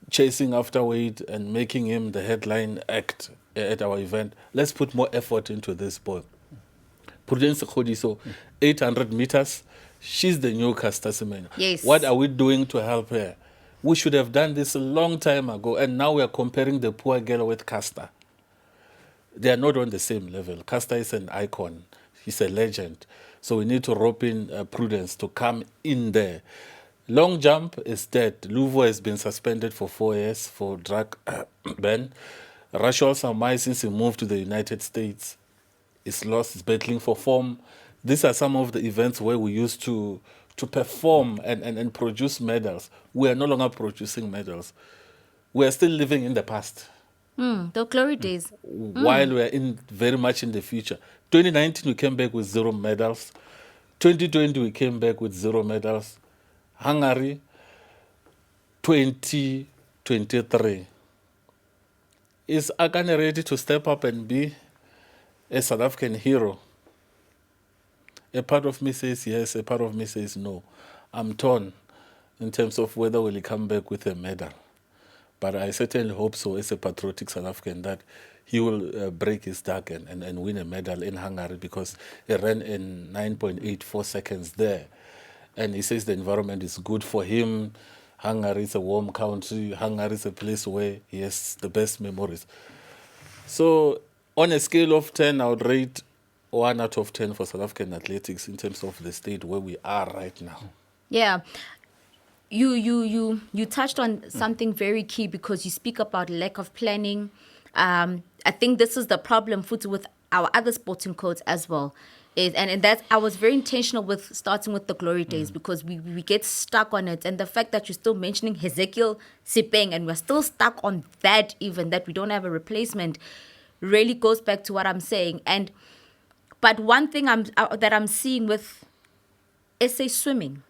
chasing after Wade and making him the headline act at our event, let's put more effort into this boy. Prudence Khodiso, 800 meters, she's the new Caster Semenya. Yes. What are we doing to help her? We should have done this a long time ago, and now we are comparing the poor girl with Caster. They are not on the same level. Caster is an icon. He's a legend. So we need to rope in Prudence to come in there. Long jump is dead. Luvo has been suspended for 4 years for drug ban. Rashol Samai, since he moved to the United States, is lost, is battling for form. These are some of the events where we used to perform and produce medals. We are no longer producing medals. We are still living in the past. The glory days. While we are very much in the future. 2019, we came back with 0 medals. 2020, we came back with 0 medals. Hungary, 2023. Is Akane ready to step up and be a South African hero? A part of me says yes, a part of me says no. I'm torn in terms of whether will he come back with a medal. But I certainly hope so, as a patriotic South African, that he will break his duck and win a medal in Hungary, because he ran in 9.84 seconds there. And he says the environment is good for him. Hungary is a warm country. Hungary is a place where he has the best memories. So on a scale of 10, I would rate 1 out of 10 for South African athletics in terms of the state where we are right now. Yeah. You touched on something very key, because you speak about lack of planning. I think this is the problem with our other sporting codes as well. And that's, I was very intentional with starting with the glory days, because we get stuck on it. And the fact that you're still mentioning Ezekiel Sipeng and we're still stuck on that, even that we don't have a replacement, really goes back to what I'm saying. But one thing that I'm seeing with SA swimming,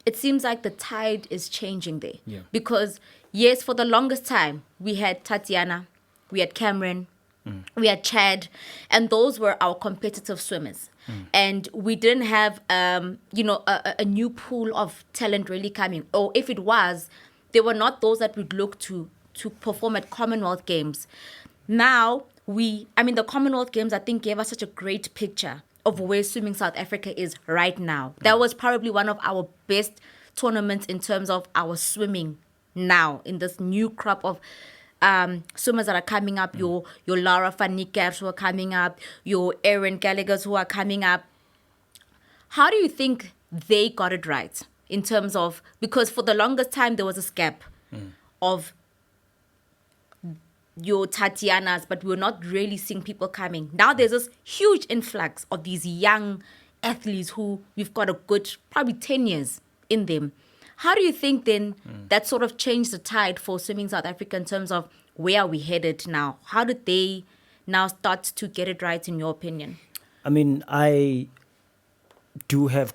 it seems like the tide is changing there. Yeah. Because yes, for the longest time, we had Tatiana, we had Cameron, we had Chad, and those were our competitive swimmers. And we didn't have, a new pool of talent really coming. Or if it was, they were not those that we'd look to perform at Commonwealth Games. Now, the Commonwealth Games, I think, gave us such a great picture of where Swimming South Africa is right now. That was probably one of our best tournaments in terms of our swimming now, in this new crop of swimmers that are coming up, your Lara van Niekerk who are coming up, your Aaron Gallagher's who are coming up. How do you think they got it right in terms of, because for the longest time there was this gap of your Tatianas, but we're not really seeing people coming. Now there's this huge influx of these young athletes who we've got a good probably 10 years in them. How do you think then that sort of changed the tide for Swimming South Africa in terms of where are we headed now? How did they now start to get it right in your opinion? I mean, I do have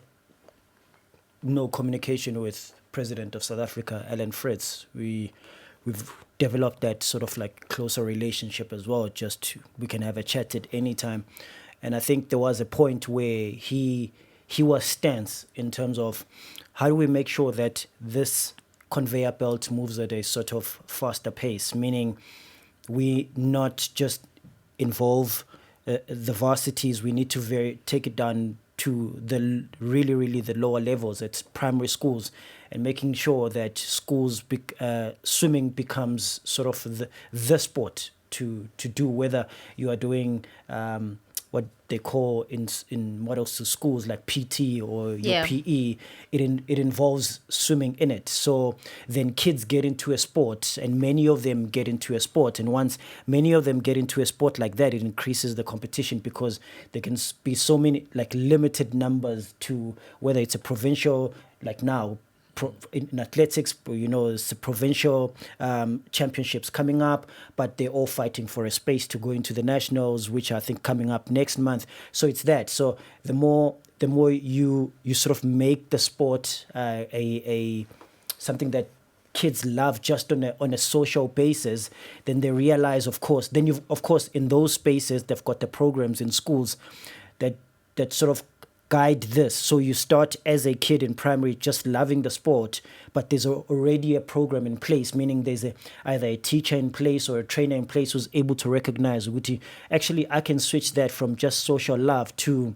no communication with President of South Africa, Alan Fritz. We've developed that sort of like closer relationship as well. We can have a chat at any time, and I think there was a point where he was tense in terms of how do we make sure that this conveyor belt moves at a sort of faster pace, meaning we not just involve the varsities, we need to take it down to the really the lower levels at primary schools, and making sure that schools swimming becomes sort of the sport to do, whether you are doing what they call in models to schools like PT or your PE, it involves swimming in it. So then kids get into a sport, and many of them get into a sport. And once many of them get into a sport like that, it increases the competition, because there can be so many like limited numbers to whether it's a provincial, like now, in athletics, it's the provincial championships coming up, but they're all fighting for a space to go into the nationals, which I think coming up next month. So it's that. So the more you sort of make the sport a something that kids love just on a social basis, then they realize, of course, in those spaces they've got the programs in schools that sort of guide this. So you start as a kid in primary just loving the sport, but there's already a program in place, meaning there's either a teacher in place or a trainer in place who's able to recognize, actually I can switch that from just social love to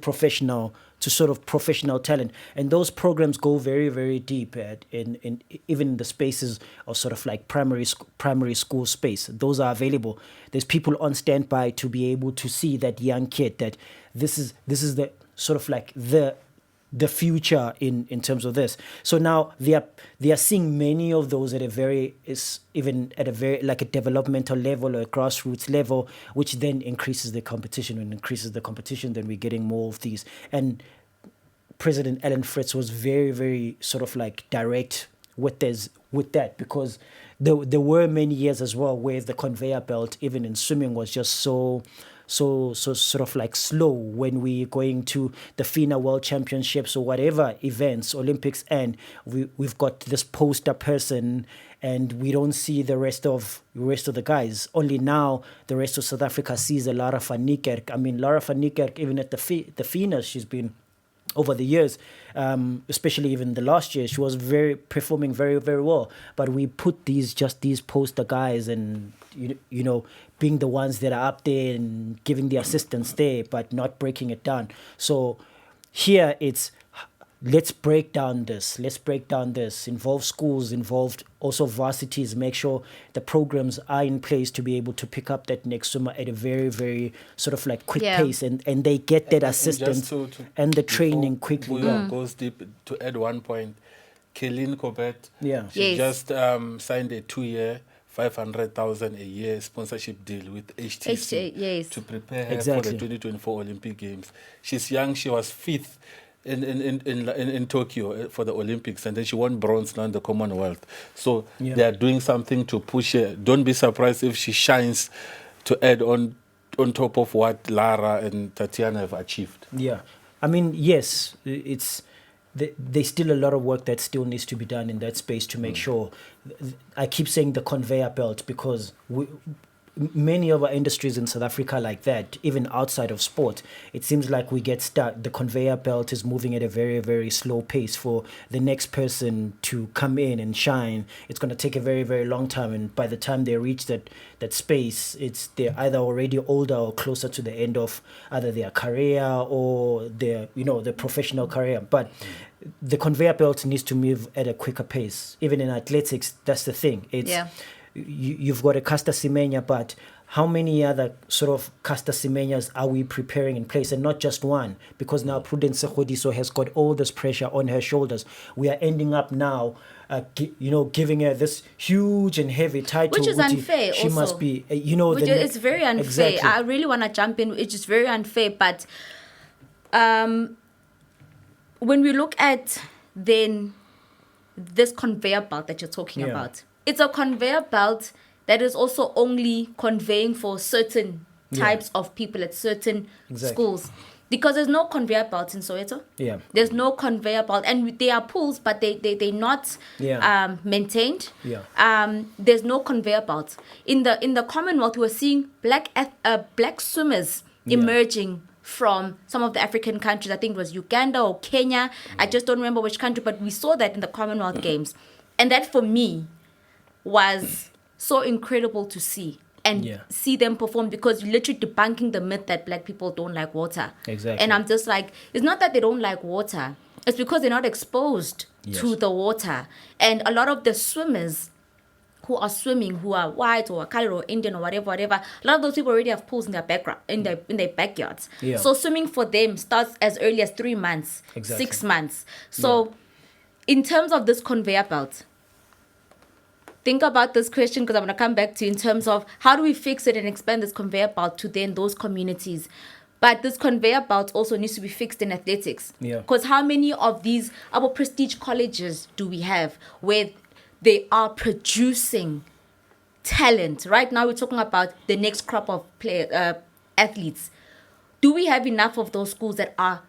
professional, to sort of professional talent. And those programs go very, very deep in even in the spaces of sort of like primary school space. Those are available. There's people on standby to be able to see that young kid that this is the sort of like the future in terms of this. So now they are seeing many of those even at a very like a developmental level or a grassroots level, which then increases the competition. When it increases the competition, then we're getting more of these. And President Alan Fritz was very, very sort of like direct with that, because there were many years as well where the conveyor belt, even in swimming, was just so sort of like slow when we're going to the FINA World Championships or whatever events, Olympics, and we've got this poster person and we don't see the rest of the guys. Only now the rest of South Africa sees a Lara van Niekerk. I mean, Lara van Niekerk, even at the FINA, she's been over the years, especially even the last year, she was performing very, very well. But we put these poster guys, and being the ones that are up there and giving the assistance there, but not breaking it down. So here it's, let's break down this, involve schools, involved also varsities, make sure the programs are in place to be able to pick up that next swimmer at a very, very sort of like quick pace, and they get that assistance and the training quickly. Goes deep, to add one point, Kaylin Corbett, she just signed a 2-year 500,000 a year sponsorship deal with HTC to prepare her for the 2024 Olympic Games. She's young. She was 5th in Tokyo for the Olympics, and then she won bronze now in the Commonwealth. So they are doing something to push her. Don't be surprised if she shines to add on top of what Lara and Tatiana have achieved. Yeah, I mean, yes, there's still a lot of work that still needs to be done in that space to make sure. I keep saying the conveyor belt because many of our industries in South Africa like that, even outside of sport, it seems like we get stuck. The conveyor belt is moving at a very, very slow pace for the next person to come in and shine. It's going to take a very, very long time, and by the time they reach that space, they're either already older or closer to the end of either their career or their professional career. But the conveyor belt needs to move at a quicker pace. Even in athletics, that's the thing. you've got a Caster Semenya, but how many other sort of Caster Semenyas are we preparing in place, and not just one? Because now Prudence Sekhodiso has got all this pressure on her shoulders. We are ending up now, giving her this huge and heavy title, which is unfair. She also. must be, Which it's very unfair. Exactly. I really want to jump in. It's just very unfair. But when we look at then this conveyor belt that you're talking about, it's a conveyor belt that is also only conveying for certain types of people at certain schools. Because there's no conveyor belt in Soweto. Yeah. There's no conveyor belt. And there are pools, but they're not maintained. Yeah. There's no conveyor belt. In the Commonwealth, we're seeing black swimmers emerging from some of the African countries. I think it was Uganda or Kenya. I just don't remember which country, but we saw that in the Commonwealth Games. And that, for me, was so incredible to see and see them perform, because you're literally debunking the myth that black people don't like water. Exactly. And I'm just like, it's not that they don't like water. It's because they're not exposed to the water. And a lot of the swimmers who are swimming, who are white or colored or Indian or whatever, a lot of those people already have pools in their background, in their backyards. Yeah. So swimming for them starts as early as 3 months, 6 months. So in terms of this conveyor belt, think about this question, because I'm going to come back to you in terms of how do we fix it and expand this conveyor belt to then those communities. But this conveyor belt also needs to be fixed in athletics. Because how many of these our prestige colleges do we have where they are producing talent? Right now we're talking about the next crop of athletes. Do we have enough of those schools that are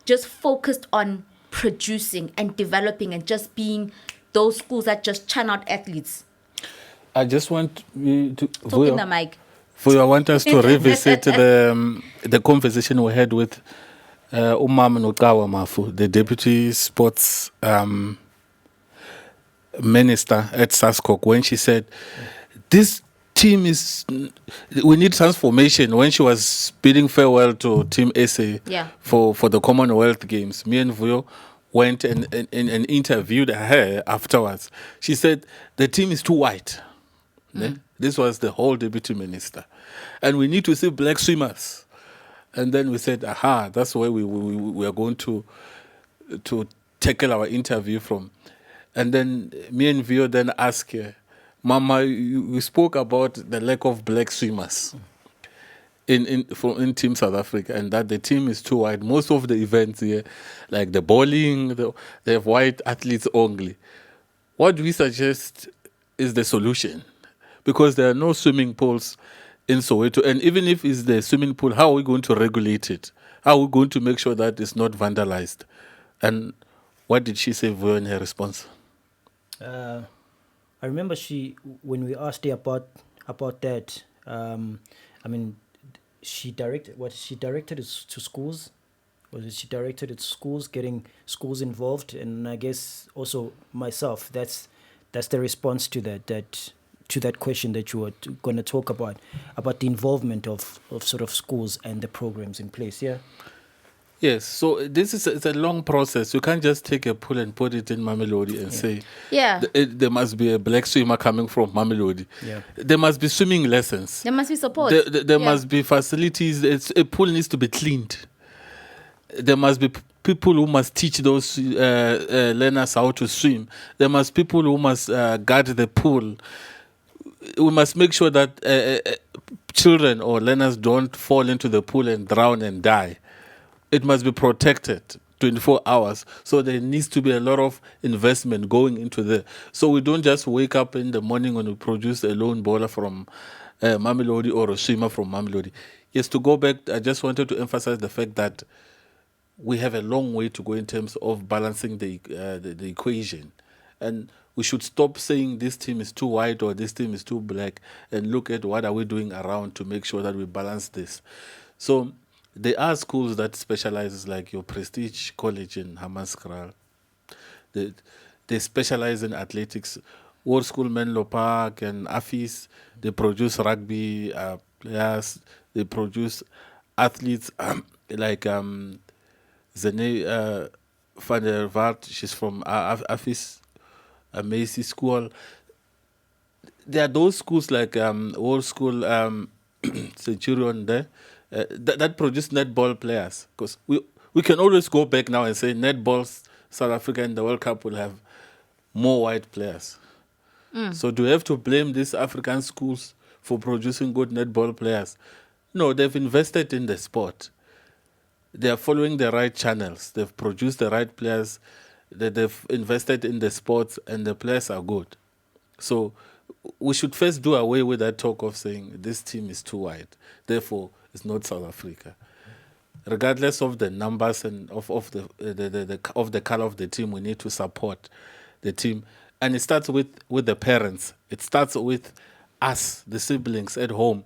just focused on producing and developing and just being those schools that just churn out athletes? I just want you to talk in the mic. I want us to revisit the conversation we had with Umam Nokawa Mafu, the deputy sports minister at SASCOC, when she said, this team we need transformation. When she was bidding farewell to Team SA for the Commonwealth Games, me and Vuyo went and interviewed her afterwards. She said, the team is too white. This was the whole deputy minister. And we need to see black swimmers. And then we said, that's where we are going to tackle our interview from. And then me and Vio then asked her, Mama, you spoke about the lack of black swimmers in Team South Africa, and that the team is too white. Most of the events here, like the bowling, they have white athletes only. What we suggest is the solution, because there are no swimming pools in Soweto. And even if it's the swimming pool, how are we going to regulate it? How are we going to make sure that it's not vandalized? And what did she say in her response? I remember when we asked her about that, she directed it to schools. She directed it to schools, getting schools involved, and I guess also myself. That's the response to that question that you were going to talk about the involvement of sort of schools and the programs in place. Yeah. Yes, so it's a long process. You can't just take a pool and put it in Mamelodi and say, there must be a black swimmer coming from Mamelodi. Yeah. There must be swimming lessons. There must be support. There must be facilities. A pool needs to be cleaned. There must be people who must teach those learners how to swim. There must be people who must guard the pool. We must make sure that children or learners don't fall into the pool and drown and die. It must be protected 24 hours. So there needs to be a lot of investment going into there. So we don't just wake up in the morning when we produce a lone bowler from Mamelodi or a swimmer from Mamelodi. Yes, to go back, I just wanted to emphasize the fact that we have a long way to go in terms of balancing the equation. And we should stop saying this team is too white or this team is too black and look at what are we doing around to make sure that we balance this. So there are schools that specialize, like your Prestige College in Hammanskraal. They specialize in athletics. World School Menlo Park and Afis, they produce rugby players. They produce athletes like Zene van der Vaart. She's from Afis, a Macy School. there are those schools like old school Centurion there that produce netball players. Because we can always go back now and say netball South Africa in the World Cup will have more white players. So do we have to blame these African schools for producing good netball players? No, they've invested in the sport. They are following the right channels. They've produced the right players. They've invested in the sports, and the players are good. So we should first do away with that talk of saying this team is too white, therefore it's not South Africa. Regardless of the numbers and of the color of the team, we need to support the team. And it starts with the parents. It starts with us, the siblings at home,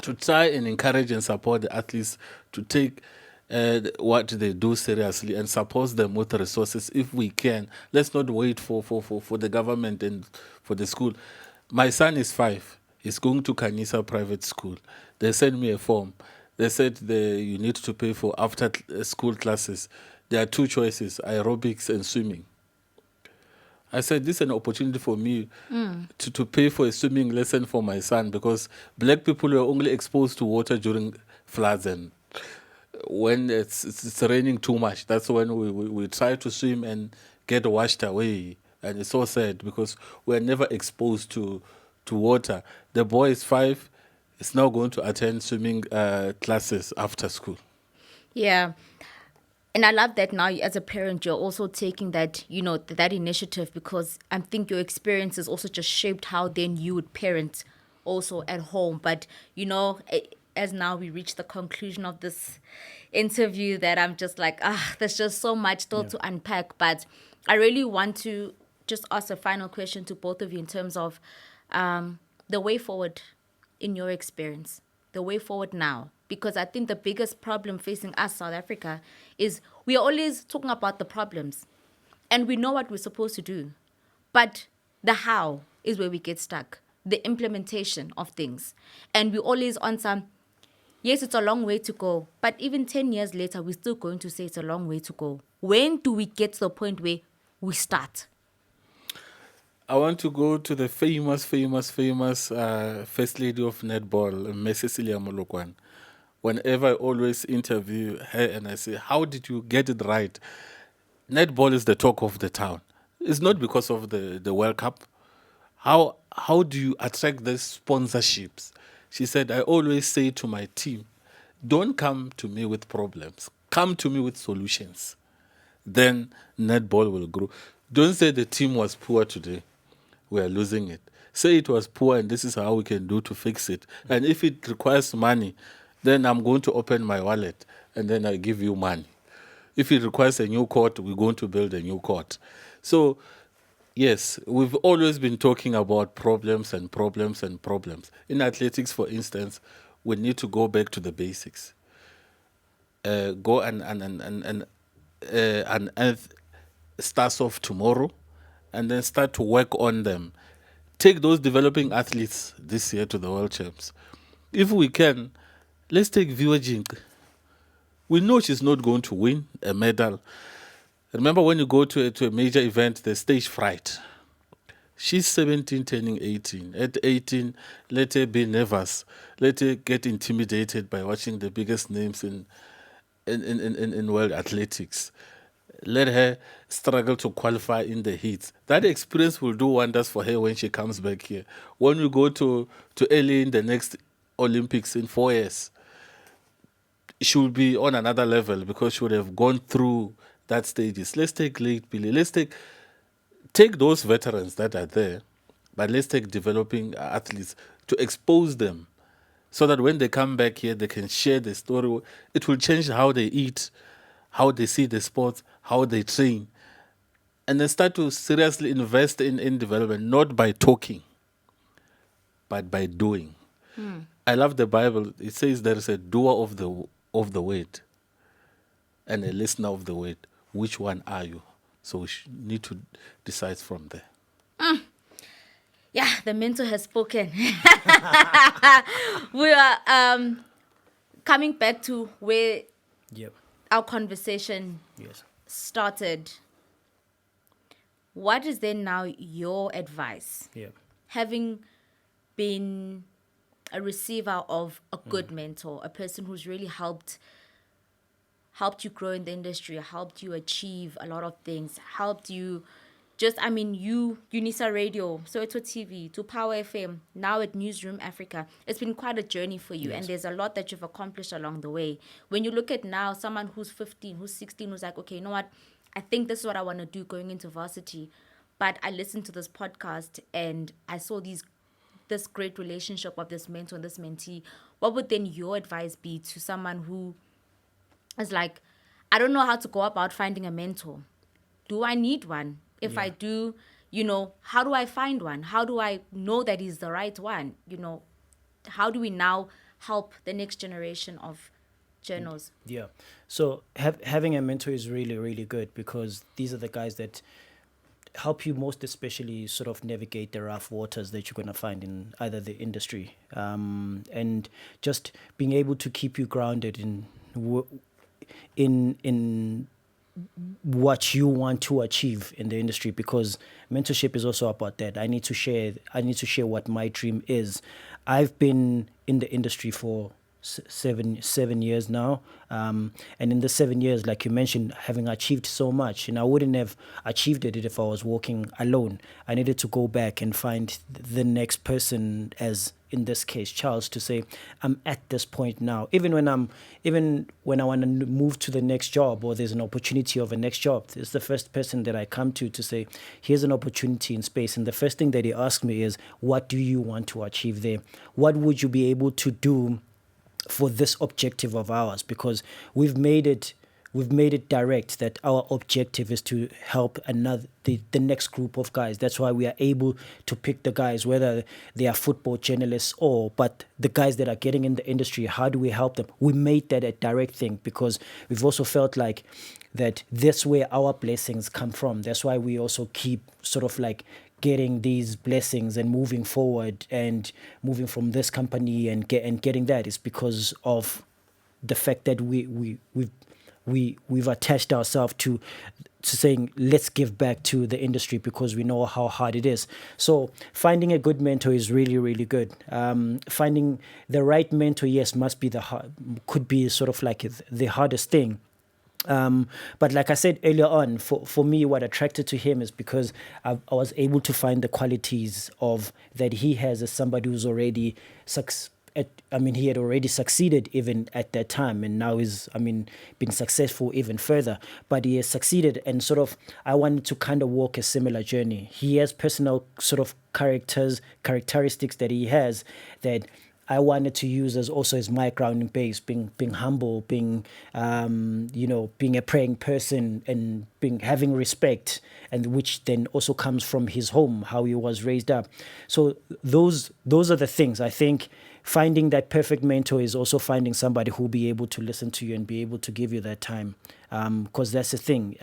to try and encourage and support the athletes to take what they do seriously and support them with resources if we can. Let's not wait for the government and for the school. My son is 5. He's going to Kanisa private school. They sent me a form. They said you need to pay for after school classes. There are 2 choices, aerobics and swimming. I said, this is an opportunity for me to pay for a swimming lesson for my son, because black people were only exposed to water during floods, and when it's raining too much, that's when we try to swim and get washed away. And it's so sad because we're never exposed to water. The boy is 5, is now going to attend swimming classes after school. Yeah. And I love that now as a parent, you're also taking that, that initiative, because I think your experiences also just shaped how then you would parent also at home. But, as now we reach the conclusion of this interview, that I'm just like, there's just so much still to unpack. But I really want to just ask a final question to both of you in terms of the way forward in your experience, the way forward now. Because I think the biggest problem facing us, South Africa, is we are always talking about the problems. And we know what we're supposed to do. But the how is where we get stuck. The implementation of things. And we always on some, yes, it's a long way to go. But even 10 years later, we're still going to say it's a long way to go. When do we get to the point where we start? I want to go to the famous First Lady of Netball, Ms. Cecilia Molokwane. Whenever I always interview her and I say, how did you get it right? Netball is the talk of the town. It's not because of the World Cup. How do you attract these sponsorships? She said, I always say to my team, don't come to me with problems. Come to me with solutions. Then netball will grow. Don't say the team was poor today. We are losing it. Say it was poor and this is how we can do to fix it. And if it requires money, then I'm going to open my wallet and then I give you money. If it requires a new court, we're going to build a new court. So, yes, we've always been talking about problems and problems and problems. In athletics, for instance, we need to go back to the basics. Go and unearth stars of tomorrow and then start to work on them. Take those developing athletes this year to the World Champs. If we can, let's take Viwa Jink. We know she's not going to win a medal. Remember when you go to a major event, there's stage fright. She's 17, turning 18. At 18, let her be nervous. Let her get intimidated by watching the biggest names in world athletics. Let her struggle to qualify in the heats. That experience will do wonders for her when she comes back here. When we go to LA in the next Olympics in 4 years, she will be on another level because she would have gone through that stages. Let's take Late Billy. Let's take those veterans that are there, but let's take developing athletes to expose them so that when they come back here, they can share the story. It will change how they eat, how they see the sports, how they train, and then start to seriously invest in development, not by talking, but by doing. I love the Bible. It says there is a doer of the word and a listener of the word. Which one are you? So we need to decide from there. Yeah, the mentor has spoken. We are coming back to where our conversation started. What is then now your advice having been a receiver of a good mentor, a person who's really helped you grow in the industry, helped you achieve a lot of things, helped you just, I mean, Unisa Radio, Soweto TV, to Power FM, now at Newsroom Africa. It's been quite a journey for you, and there's a lot that you've accomplished along the way. When you look at now someone who's 15, who's 16, who's like, okay, you know what, I think this is what I want to do going into varsity, but I listened to this podcast and I saw this great relationship of this mentor and this mentee. What would then your advice be to someone who is like, I don't know how to go about finding a mentor? Do I need one? If I do, how do I find one? How do I know that he's the right one? How do we now help the next generation of journals? Yeah. So having a mentor is really, really good, because these are the guys that help you most especially sort of navigate the rough waters that you're going to find in either the industry, and just being able to keep you grounded in what you want to achieve in the industry, because mentorship is also about that. I need to share what my dream is. I've been in the industry for 7 years now, and in the 7 years, like you mentioned, having achieved so much, and I wouldn't have achieved it if I was walking alone. I needed to go back and find the next person, as in this case Charles, to say I'm at this point now. Even when I want to move to the next job, or there's an opportunity of a next job, it's the first person that I come to say, here's an opportunity in space. And the first thing that he asks me is, what do you want to achieve there? What would you be able to do for this objective of ours? Because we've made it direct that our objective is to help the next group of guys. That's why we are able to pick the guys, whether they are football journalists but the guys that are getting in the industry, how do we help them? We made that a direct thing, because we've also felt like that that's where our blessings come from. That's why we also keep sort of like getting these blessings and moving forward and moving from this company and getting that, is because of the fact that we've attached ourselves to saying, let's give back to the industry, because we know how hard it is. So finding a good mentor is really, really good. Finding the right mentor, yes, could be sort of like the hardest thing. But like I said earlier on, for me, what attracted to him is because I was able to find the qualities that he has as somebody who's already he had already succeeded even at that time, and now been successful even further. But he has succeeded, and sort of I wanted to kind of walk a similar journey. He has personal sort of characteristics that he has that I wanted to use as my grounding base, being humble, being a praying person, and having respect, and which then also comes from his home, how he was raised up. So those are the things. I think finding that perfect mentor is also finding somebody who will be able to listen to you and be able to give you that time, because that's the thing.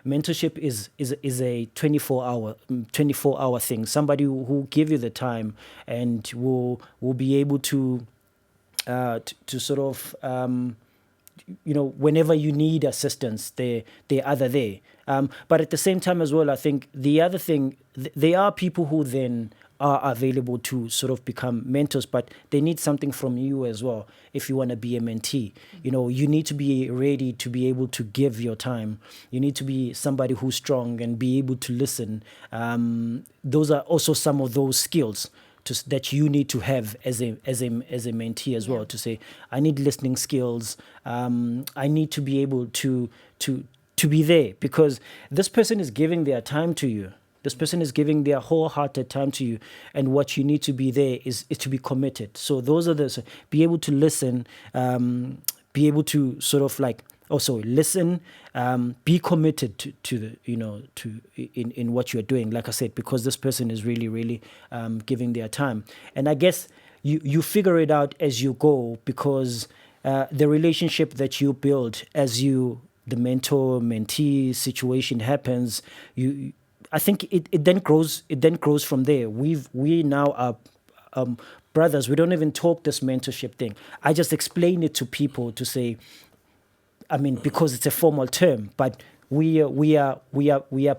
Mentorship is a 24-hour thing. Somebody who give you the time and will be able to sort of whenever you need assistance, they're either there. But at the same time as well, I think the other thing, there are people who then are available to sort of become mentors, but they need something from you as well. If you want to be a mentee, you need to be ready to be able to give your time. You need to be somebody who's strong and be able to listen. Those are also some of those skills that you need to have as a mentee as well, to say, I need listening skills. I need to be able to be there, because this person is giving their time to you. This person is giving their wholehearted time to you, and what you need to be there is to be committed. So those are be able to listen, be able to sort of like also listen, be committed to in what you're doing. Like I said, because this person is really, really giving their time, and I guess you figure it out as you go, because the relationship that you build as the mentor-mentee situation happens, I think it then grows. It then grows from there. We now are brothers. We don't even talk this mentorship thing. I just explain it to people to say, because it's a formal term, but we are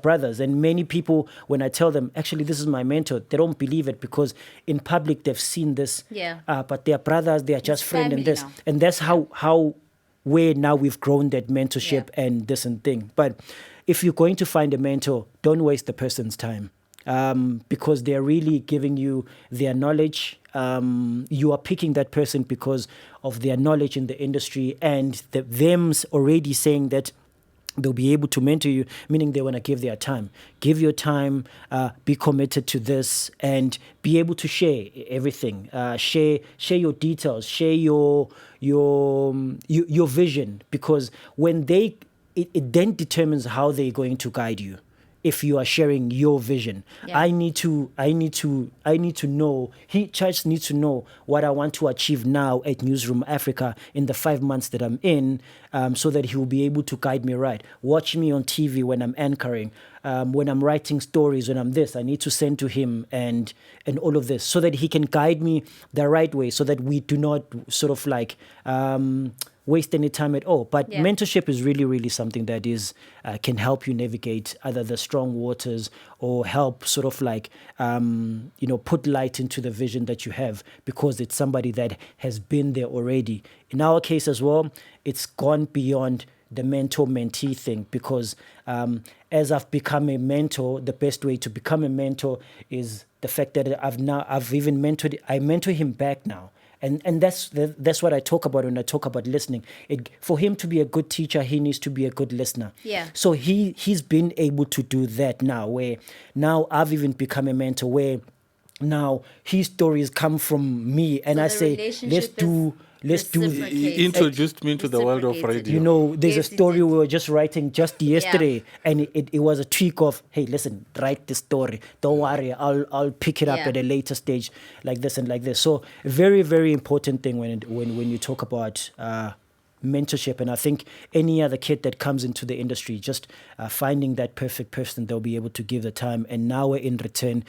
brothers. And many people, when I tell them, actually, this is my mentor, they don't believe it because in public they've seen this. Yeah. But they are brothers, they are just friends and family this. now. And that's where now we've grown that mentorship and this and thing. But if you're going to find a mentor, don't waste the person's time. Because they're really giving you their knowledge. You are picking that person because of their knowledge in the industry and them's already saying that they'll be able to mentor you, meaning they want to give their time. Give your time, be committed to this, and be able to share everything. Share your details, share your vision, because when it then determines how they're going to guide you. If you are sharing your vision, Yeah. I need to know. Church needs to know what I want to achieve now at Newsroom Africa in the 5 months that I'm in, so that he will be able to guide me right. Watch me on TV when I'm anchoring, when I'm writing stories, when I'm this. I need to send to him and all of this so that he can guide me the right way, so that we do not sort of like. Waste any time at all. But mentorship is really, really something that is can help you navigate either the strong waters or help sort of like put light into the vision that you have, because it's somebody that has been there already. In our case as well, it's gone beyond the mentor-mentee thing, because as I've become a mentor, the best way to become a mentor is the fact that I mentor him back now. And that's what I talk about when I talk about listening. For him to be a good teacher, he needs to be a good listener. Yeah. So he's been able to do that now, where now I've even become a mentor, where now his stories come from me, and So I the say, relationship let's do. reciprocated. He introduced me into the world of Reciprocated. radio. There's Yes, a it story did. we were just writing just yesterday, and it was a tweak of, hey, listen, write the story. Don't worry, I'll pick it up Yeah. at a later stage, like this and like this. So a very, very important thing when you talk about mentorship. And I think any other kid that comes into the industry, just finding that perfect person they'll be able to give the time, and now in return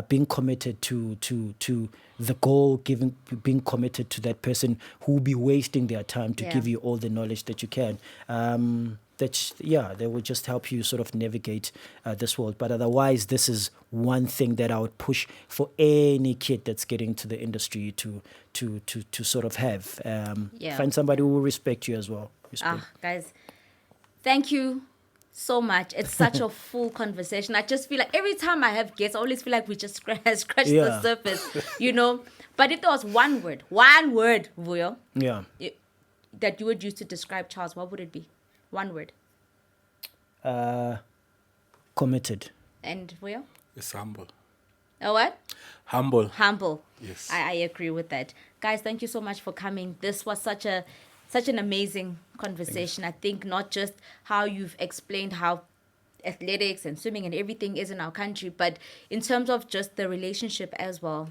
being committed to the goal, being committed to that person who will be wasting their time to give you all the knowledge that you can. They will just help you sort of navigate this world. But otherwise, this is one thing that I would push for any kid that's getting to the industry to sort of have. Find somebody who will respect you as well. Guys, thank you so much. It's such a full conversation. I just feel like every time I have guests, I always feel like we just scratch the surface, But if there was one word, Vuyo, that you would use to describe Charles, what would it be? One word. Committed. And Vuyo? It's humble. A what? Humble. Humble. Yes. I agree with that. Guys, thank you so much for coming. This was such an amazing conversation. I think not just how you've explained how athletics and swimming and everything is in our country, but in terms of just the relationship as well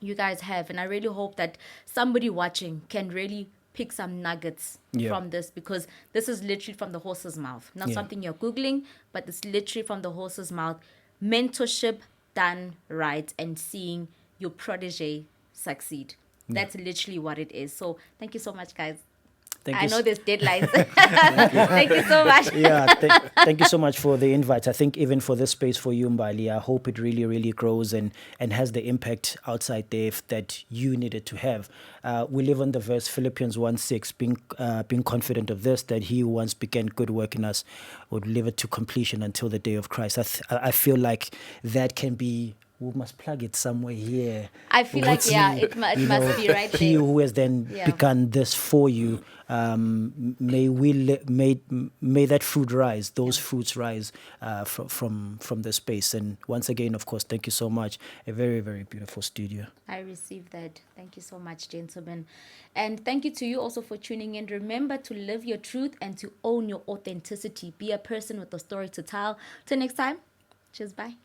you guys have. And I really hope that somebody watching can really pick some nuggets from this, because this is literally from the horse's mouth. Not something you're Googling, but it's literally from the horse's mouth. Mentorship done right and seeing your protege succeed. That's literally what it is. So thank you so much, guys. I know there's deadlines. Thank you so much. Thank you so much for the invite. I think even for this space for you, Mbali, I hope it really, really grows and has the impact outside there that you needed to have. We live on the verse Philippians 1:6, being confident of this, that he who once began good work in us would live it to completion until the day of Christ. I feel like that can be. We must plug it somewhere here. I feel like, it must be right he there. who has then begun this for you, may that fruit rise, those fruits rise from the space. And once again, of course, thank you so much. A very, very beautiful studio. I received that. Thank you so much, gentlemen. And thank you to you also for tuning in. Remember to live your truth and to own your authenticity. Be a person with a story to tell. Till next time, cheers, bye.